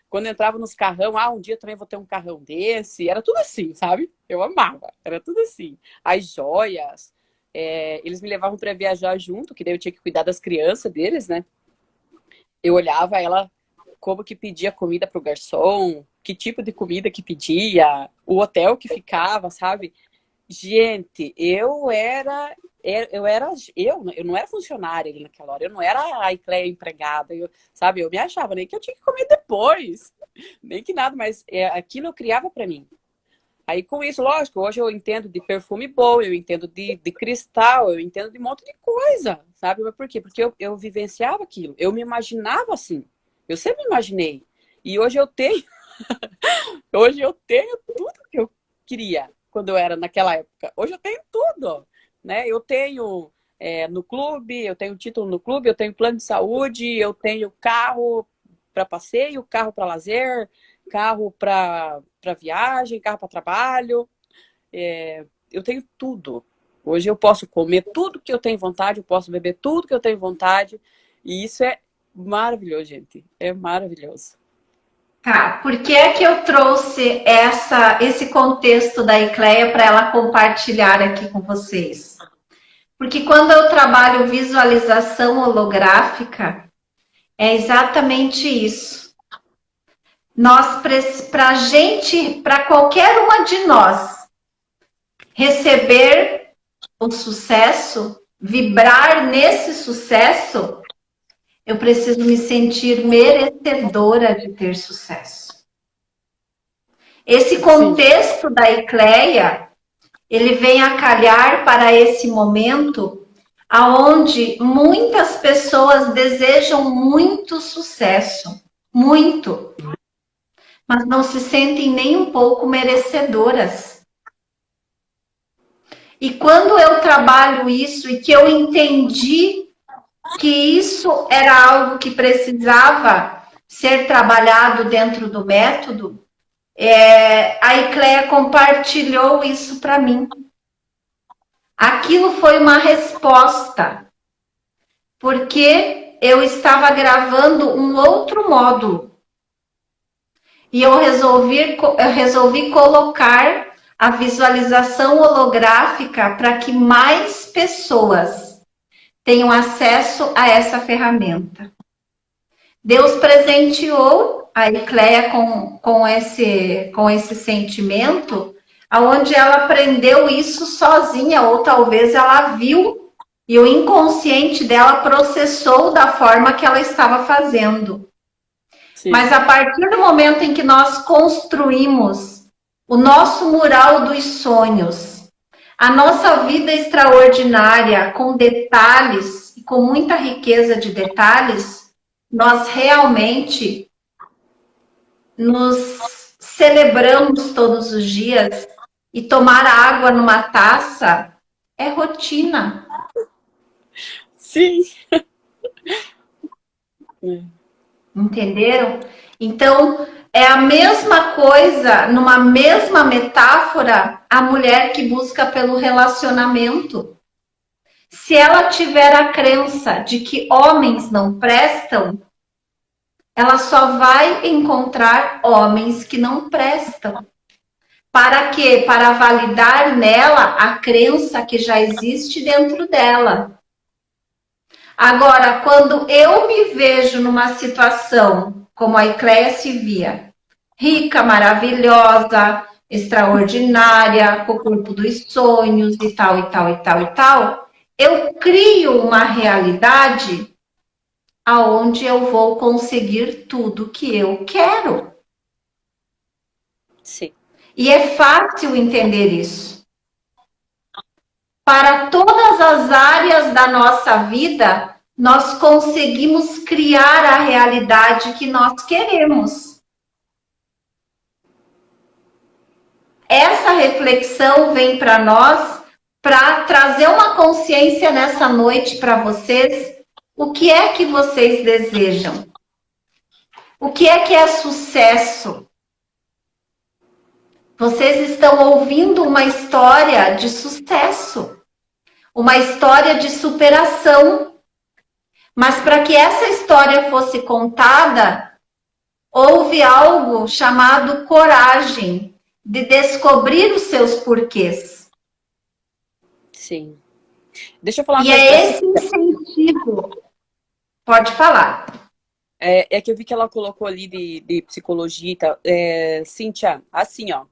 Quando eu entrava nos carrão, um dia eu também vou ter um carrão desse. Era tudo assim, sabe? Eu amava, era tudo assim. As joias, eles me levavam para viajar junto, que daí eu tinha que cuidar das crianças deles, né? Eu olhava ela como que pedia comida pro garçom, que tipo de comida que pedia, o hotel que ficava, sabe? Gente, eu não era funcionária ali naquela hora, eu não era a Icleia empregada, sabe? Eu me achava nem que eu tinha que comer depois, nem que nada, mas aquilo eu criava para mim. Aí com isso, lógico, hoje eu entendo de perfume bom, eu entendo de cristal, eu entendo de um monte de coisa, sabe? Mas por quê? Porque eu vivenciava aquilo, eu me imaginava assim, eu sempre me imaginei. E hoje eu tenho, hoje eu tenho tudo que eu queria quando eu era naquela época. Hoje eu tenho tudo, né? Eu tenho no clube, eu tenho título no clube, eu tenho plano de saúde, eu tenho carro para passeio, carro para lazer, carro para viagem, carro para trabalho. Eu tenho tudo. Hoje eu posso comer tudo que eu tenho vontade, eu posso beber tudo que eu tenho vontade. E isso é maravilhoso, gente. É maravilhoso. Tá, por que é que eu trouxe esse contexto da Icleia para ela compartilhar aqui com vocês? Porque quando eu trabalho visualização holográfica, é exatamente isso. Para gente, para qualquer uma de nós receber o sucesso, vibrar nesse sucesso, eu preciso me sentir merecedora de ter sucesso. Esse contexto da Icleia, ele vem a calhar para esse momento aonde muitas pessoas desejam muito sucesso, muito, mas não se sentem nem um pouco merecedoras. E quando eu trabalho isso e que eu entendi que isso era algo que precisava ser trabalhado dentro do método, a Icléia compartilhou isso para mim. Aquilo foi uma resposta, porque eu estava gravando um outro módulo. E eu resolvi colocar a visualização holográfica para que mais pessoas tenham acesso a essa ferramenta. Deus presenteou a Icléia com esse sentimento, aonde ela aprendeu isso sozinha, ou talvez ela viu e o inconsciente dela processou da forma que ela estava fazendo. Sim. Mas a partir do momento em que nós construímos o nosso mural dos sonhos, a nossa vida extraordinária com detalhes, com muita riqueza de detalhes, nós realmente nos celebramos todos os dias e tomar água numa taça é rotina. Sim. Entenderam? Então, é a mesma coisa, numa mesma metáfora, a mulher que busca pelo relacionamento. Se ela tiver a crença de que homens não prestam, ela só vai encontrar homens que não prestam. Para quê? Para validar nela a crença que já existe dentro dela. Agora, quando eu me vejo numa situação como a Icléia se via, rica, maravilhosa, extraordinária, com o corpo dos sonhos e tal, e tal, e tal, e tal, eu crio uma realidade aonde eu vou conseguir tudo que eu quero. Sim. E é fácil entender isso. Para todas as áreas da nossa vida, nós conseguimos criar a realidade que nós queremos. Essa reflexão vem para nós para trazer uma consciência nessa noite para vocês. O que é que vocês desejam? O que é sucesso? Vocês estão ouvindo uma história de sucesso, uma história de superação. Mas para que essa história fosse contada, houve algo chamado coragem de descobrir os seus porquês. Sim. Deixa eu falar uma coisa. E é esse incentivo. Pode falar. É que eu vi que ela colocou ali de psicologia e tal. Cíntia, assim, ó.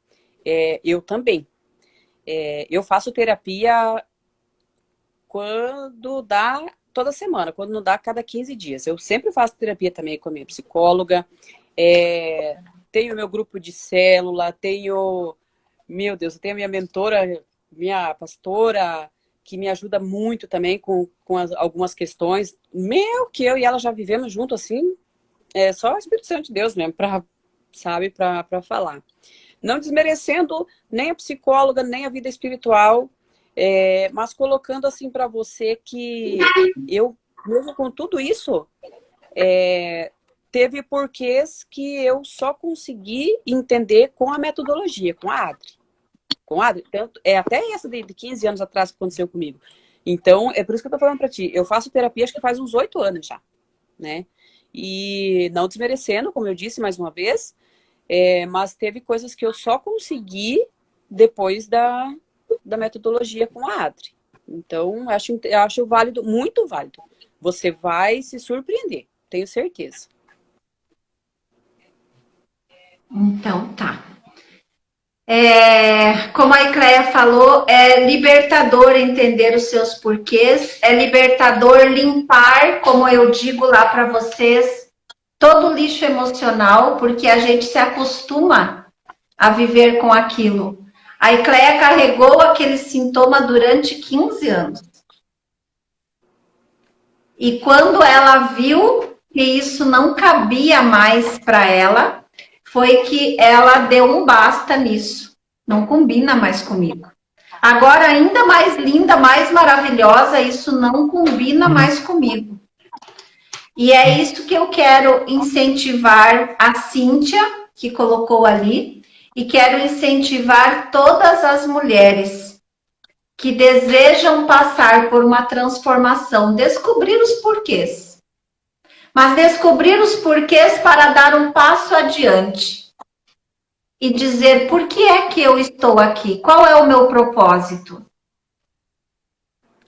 Eu também. Eu faço terapia quando dá, toda semana. Quando não dá, cada 15 dias. Eu sempre faço terapia também com a minha psicóloga. Tenho meu grupo de célula, meu Deus, eu tenho a minha mentora, minha pastora, que me ajuda muito também com algumas questões. Que eu e ela já vivemos junto assim, só o Espírito Santo de Deus mesmo, para falar. Não desmerecendo nem a psicóloga, nem a vida espiritual, mas colocando assim para você que eu, mesmo com tudo isso, teve porquês que eu só consegui entender com a metodologia, com a Adri. Tanto, até essa de 15 anos atrás que aconteceu comigo. Então, é por isso que eu tô falando para ti. Eu faço terapia acho que faz uns 8 anos já, né? E não desmerecendo, como eu disse mais uma vez, mas teve coisas que eu só consegui depois da metodologia com a Adri. Então, acho válido, muito válido. Você vai se surpreender, tenho certeza. Então, tá. Como a Icléia falou, é libertador entender os seus porquês, é libertador limpar, como eu digo lá para vocês, todo o lixo emocional, porque a gente se acostuma a viver com aquilo. A Icléia carregou aquele sintoma durante 15 anos. E quando ela viu que isso não cabia mais para ela, foi que ela deu um basta nisso. Não combina mais comigo. Agora, ainda mais linda, mais maravilhosa, isso não combina mais comigo. E é isso que eu quero incentivar a Cíntia, que colocou ali, e quero incentivar todas as mulheres que desejam passar por uma transformação, descobrir os porquês. Mas descobrir os porquês para dar um passo adiante e dizer por que é que eu estou aqui, qual é o meu propósito.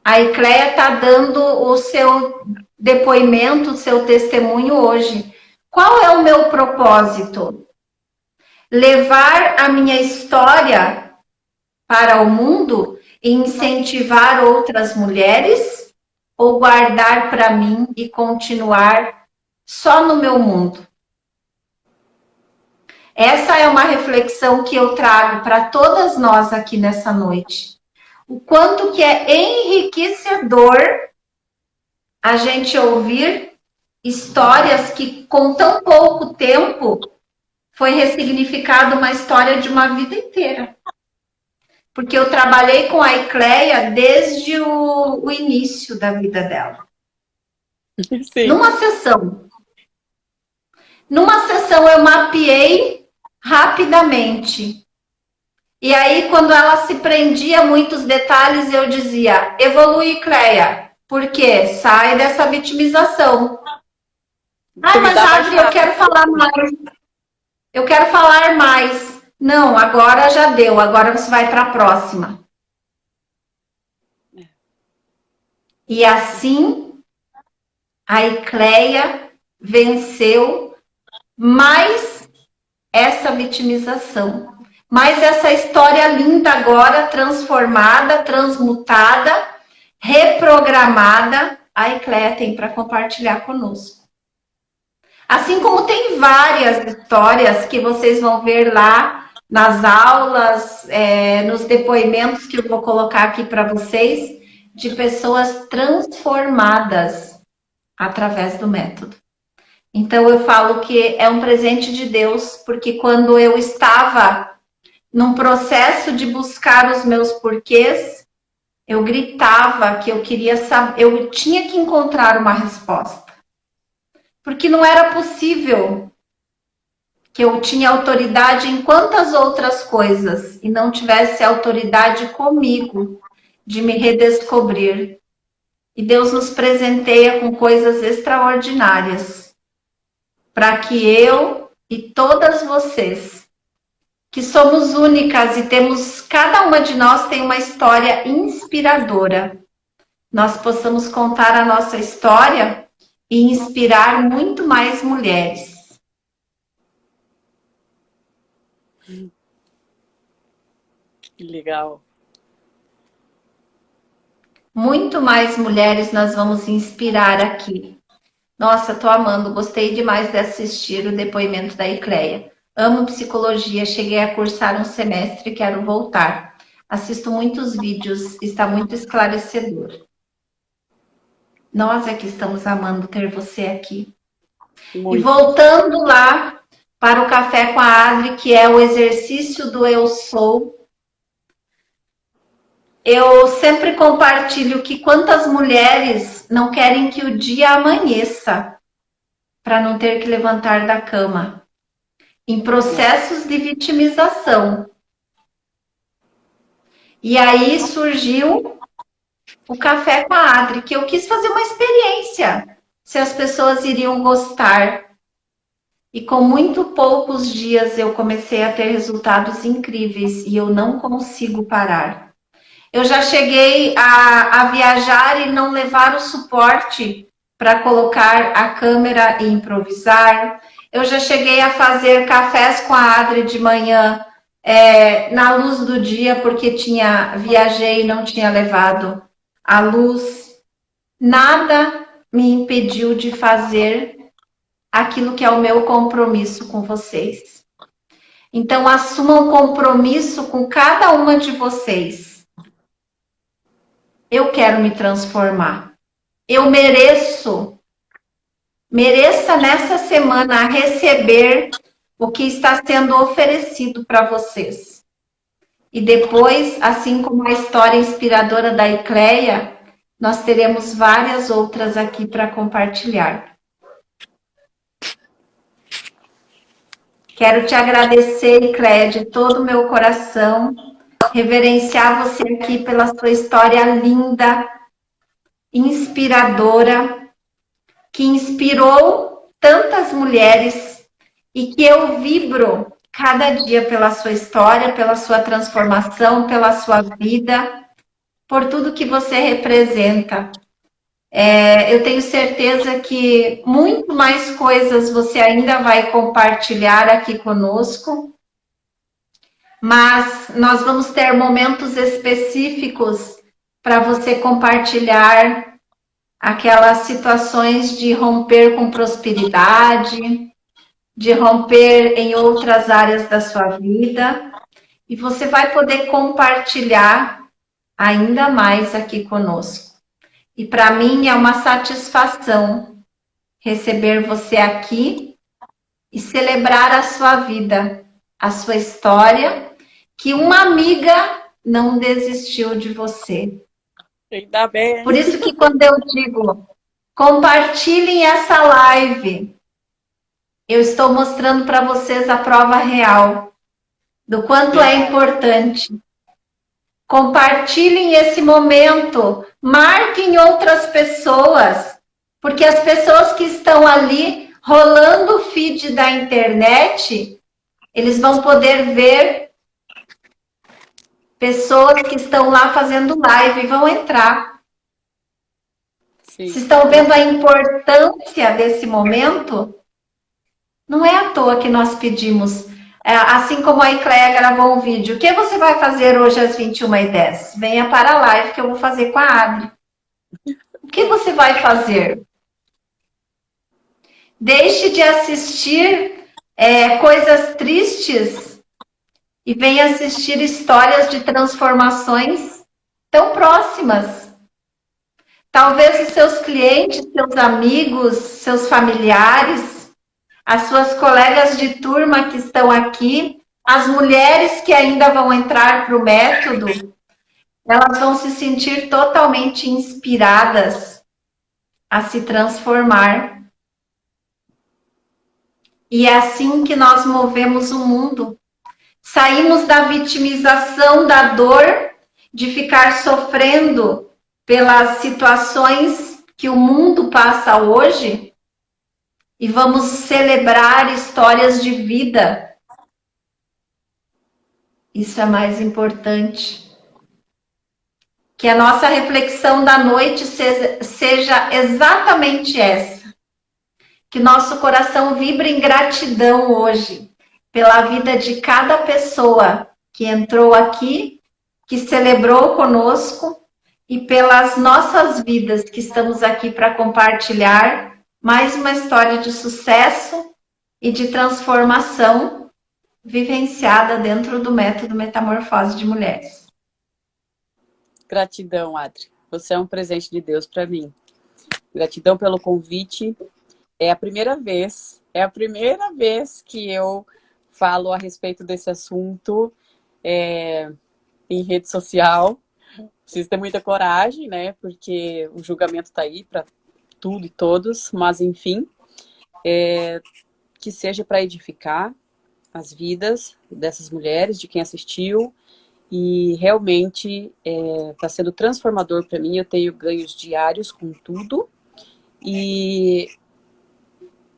A Icleia está dando o seu depoimento, o seu testemunho hoje. Qual é o meu propósito? Levar a minha história para o mundo e incentivar outras mulheres ou guardar para mim e continuar só no meu mundo? Essa é uma reflexão que eu trago para todas nós aqui nessa noite. O quanto que é enriquecedor a gente ouvir histórias que com tão pouco tempo foi ressignificada uma história de uma vida inteira. Porque eu trabalhei com a Icleia desde o início da vida dela. Sim. Numa sessão eu mapeei rapidamente. E aí, quando ela se prendia a muitos detalhes, eu dizia, evolui, Cleia. Por quê? Sai dessa vitimização. Ah, mas Adri, eu quero falar mais. Eu quero falar mais. Não, agora já deu. Agora você vai para a próxima. E assim, a Icleia venceu mais essa vitimização. Mas essa história linda agora, transformada, transmutada, reprogramada, a Icleia tem para compartilhar conosco. Assim como tem várias histórias que vocês vão ver lá nas aulas, nos depoimentos que eu vou colocar aqui para vocês, de pessoas transformadas através do método. Então eu falo que é um presente de Deus, porque quando eu estava num processo de buscar os meus porquês, eu gritava que eu queria saber, eu tinha que encontrar uma resposta. Porque não era possível que eu tinha autoridade em quantas outras coisas e não tivesse autoridade comigo de me redescobrir. E Deus nos presenteia com coisas extraordinárias para que eu e todas vocês, que somos únicas e temos, cada uma de nós tem uma história inspiradora, nós possamos contar a nossa história e inspirar muito mais mulheres. Que legal. Muito mais mulheres nós vamos inspirar aqui. Nossa, tô amando, gostei demais de assistir o depoimento da Icleia. Amo psicologia, cheguei a cursar um semestre e quero voltar. Assisto muitos vídeos, está muito esclarecedor. Nós é que estamos amando ter você aqui. Muito. E voltando lá para o Café com a Adri, que é o exercício do Eu Sou, eu sempre compartilho que quantas mulheres não querem que o dia amanheça para não ter que levantar da cama. Em processos de vitimização. E aí surgiu o Café com a Adri, que eu quis fazer uma experiência, se as pessoas iriam gostar. E com muito poucos dias eu comecei a ter resultados incríveis e eu não consigo parar. Eu já cheguei a viajar e não levar o suporte para colocar a câmera e improvisar. Eu já cheguei a fazer cafés com a Adri de manhã na luz do dia, porque viajei e não tinha levado a luz. Nada me impediu de fazer aquilo que é o meu compromisso com vocês. Então, assumam compromisso com cada uma de vocês. Eu quero me transformar. eu mereça nessa semana receber o que está sendo oferecido para vocês. E depois, assim como a história inspiradora da Icleia, nós teremos várias outras aqui para compartilhar. Quero te agradecer, Icleia, de todo o meu coração, reverenciar você aqui pela sua história linda, inspiradora, que inspirou tantas mulheres e que eu vibro cada dia pela sua história, pela sua transformação, pela sua vida, por tudo que você representa. Eu tenho certeza que muito mais coisas você ainda vai compartilhar aqui conosco, mas nós vamos ter momentos específicos para você compartilhar aquelas situações de romper com prosperidade, de romper em outras áreas da sua vida, e você vai poder compartilhar ainda mais aqui conosco. E para mim é uma satisfação receber você aqui e celebrar a sua vida, a sua história, que uma amiga não desistiu de você. Ainda bem. Por isso que quando eu digo, compartilhem essa live, eu estou mostrando para vocês a prova real do quanto é importante. Compartilhem esse momento, marquem outras pessoas, porque as pessoas que estão ali rolando o feed da internet, eles vão poder ver pessoas que estão lá fazendo live e vão entrar. Sim. Vocês estão vendo a importância desse momento? Não é à toa que nós pedimos, assim como a Icleia gravou um vídeo, o que você vai fazer hoje às 21h10? Venha para a live que eu vou fazer com a Adri. O que você vai fazer? Deixe de assistir coisas tristes e venha assistir histórias de transformações tão próximas. Talvez os seus clientes, seus amigos, seus familiares, as suas colegas de turma que estão aqui, as mulheres que ainda vão entrar para o método, elas vão se sentir totalmente inspiradas a se transformar. E é assim que nós movemos o mundo. Saímos da vitimização, da dor, de ficar sofrendo pelas situações que o mundo passa hoje, e vamos celebrar histórias de vida. Isso é mais importante. Que a nossa reflexão da noite seja exatamente essa. Que nosso coração vibre em gratidão hoje pela vida de cada pessoa que entrou aqui, que celebrou conosco, e pelas nossas vidas que estamos aqui para compartilhar mais uma história de sucesso e de transformação vivenciada dentro do método Metamorfose de Mulheres. Gratidão, Adri. Você é um presente de Deus para mim. Gratidão pelo convite. É a primeira vez que eu falo a respeito desse assunto em rede social. Preciso ter muita coragem, né? Porque o julgamento está aí para tudo e todos, mas enfim, que seja para edificar as vidas dessas mulheres, de quem assistiu, e realmente está sendo transformador para mim. Eu tenho ganhos diários com tudo, e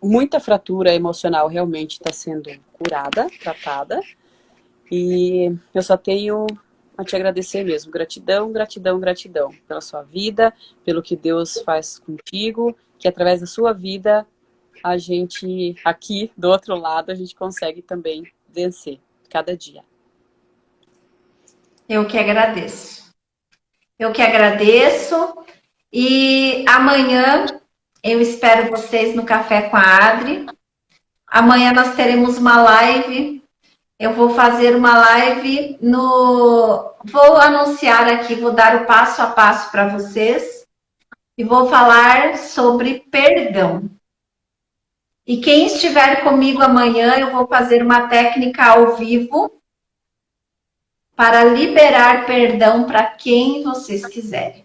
muita fratura emocional realmente está sendo curada, tratada, e eu só tenho a te agradecer mesmo. Gratidão, gratidão, gratidão pela sua vida, pelo que Deus faz contigo, que através da sua vida, a gente, aqui do outro lado, a gente consegue também vencer cada dia. Eu que agradeço. Eu que agradeço. E amanhã eu espero vocês no Café com a Adri. Amanhã nós teremos uma live. Eu vou fazer uma live Vou anunciar aqui, vou dar o passo a passo para vocês. e vou falar sobre perdão. E quem estiver comigo amanhã, eu vou fazer uma técnica ao vivo para liberar perdão para quem vocês quiserem.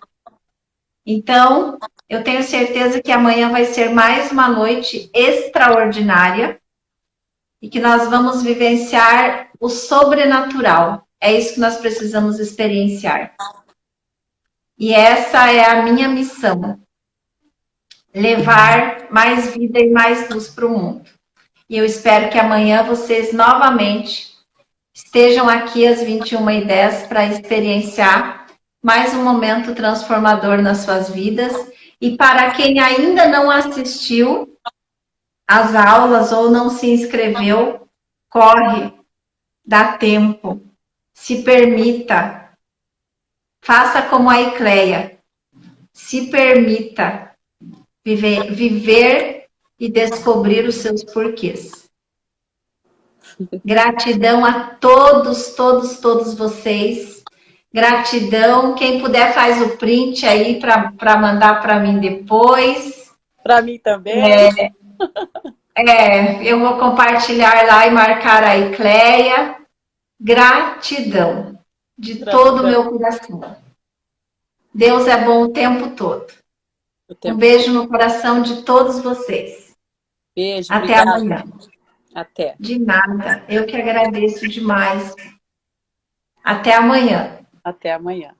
Então, eu tenho certeza que amanhã vai ser mais uma noite extraordinária e que nós vamos vivenciar o sobrenatural. É isso que nós precisamos experienciar. E essa é a minha missão: levar mais vida e mais luz para o mundo. E eu espero que amanhã vocês novamente estejam aqui às 21h10 para experienciar mais um momento transformador nas suas vidas. E para quem ainda não assistiu às aulas ou não se inscreveu, corre, dá tempo, se permita, faça como a Ecleia, se permita viver e descobrir os seus porquês. Gratidão a todos, todos, todos vocês. Gratidão. Quem puder faz o print aí para mandar para mim depois. Para mim também. Eu vou compartilhar lá e marcar a Ecleia. Gratidão de todo o meu coração. Deus é bom o tempo todo. Um beijo no coração de todos vocês. Beijo, até obrigada. Amanhã. Até. De nada. Eu que agradeço demais. Até amanhã. Até amanhã.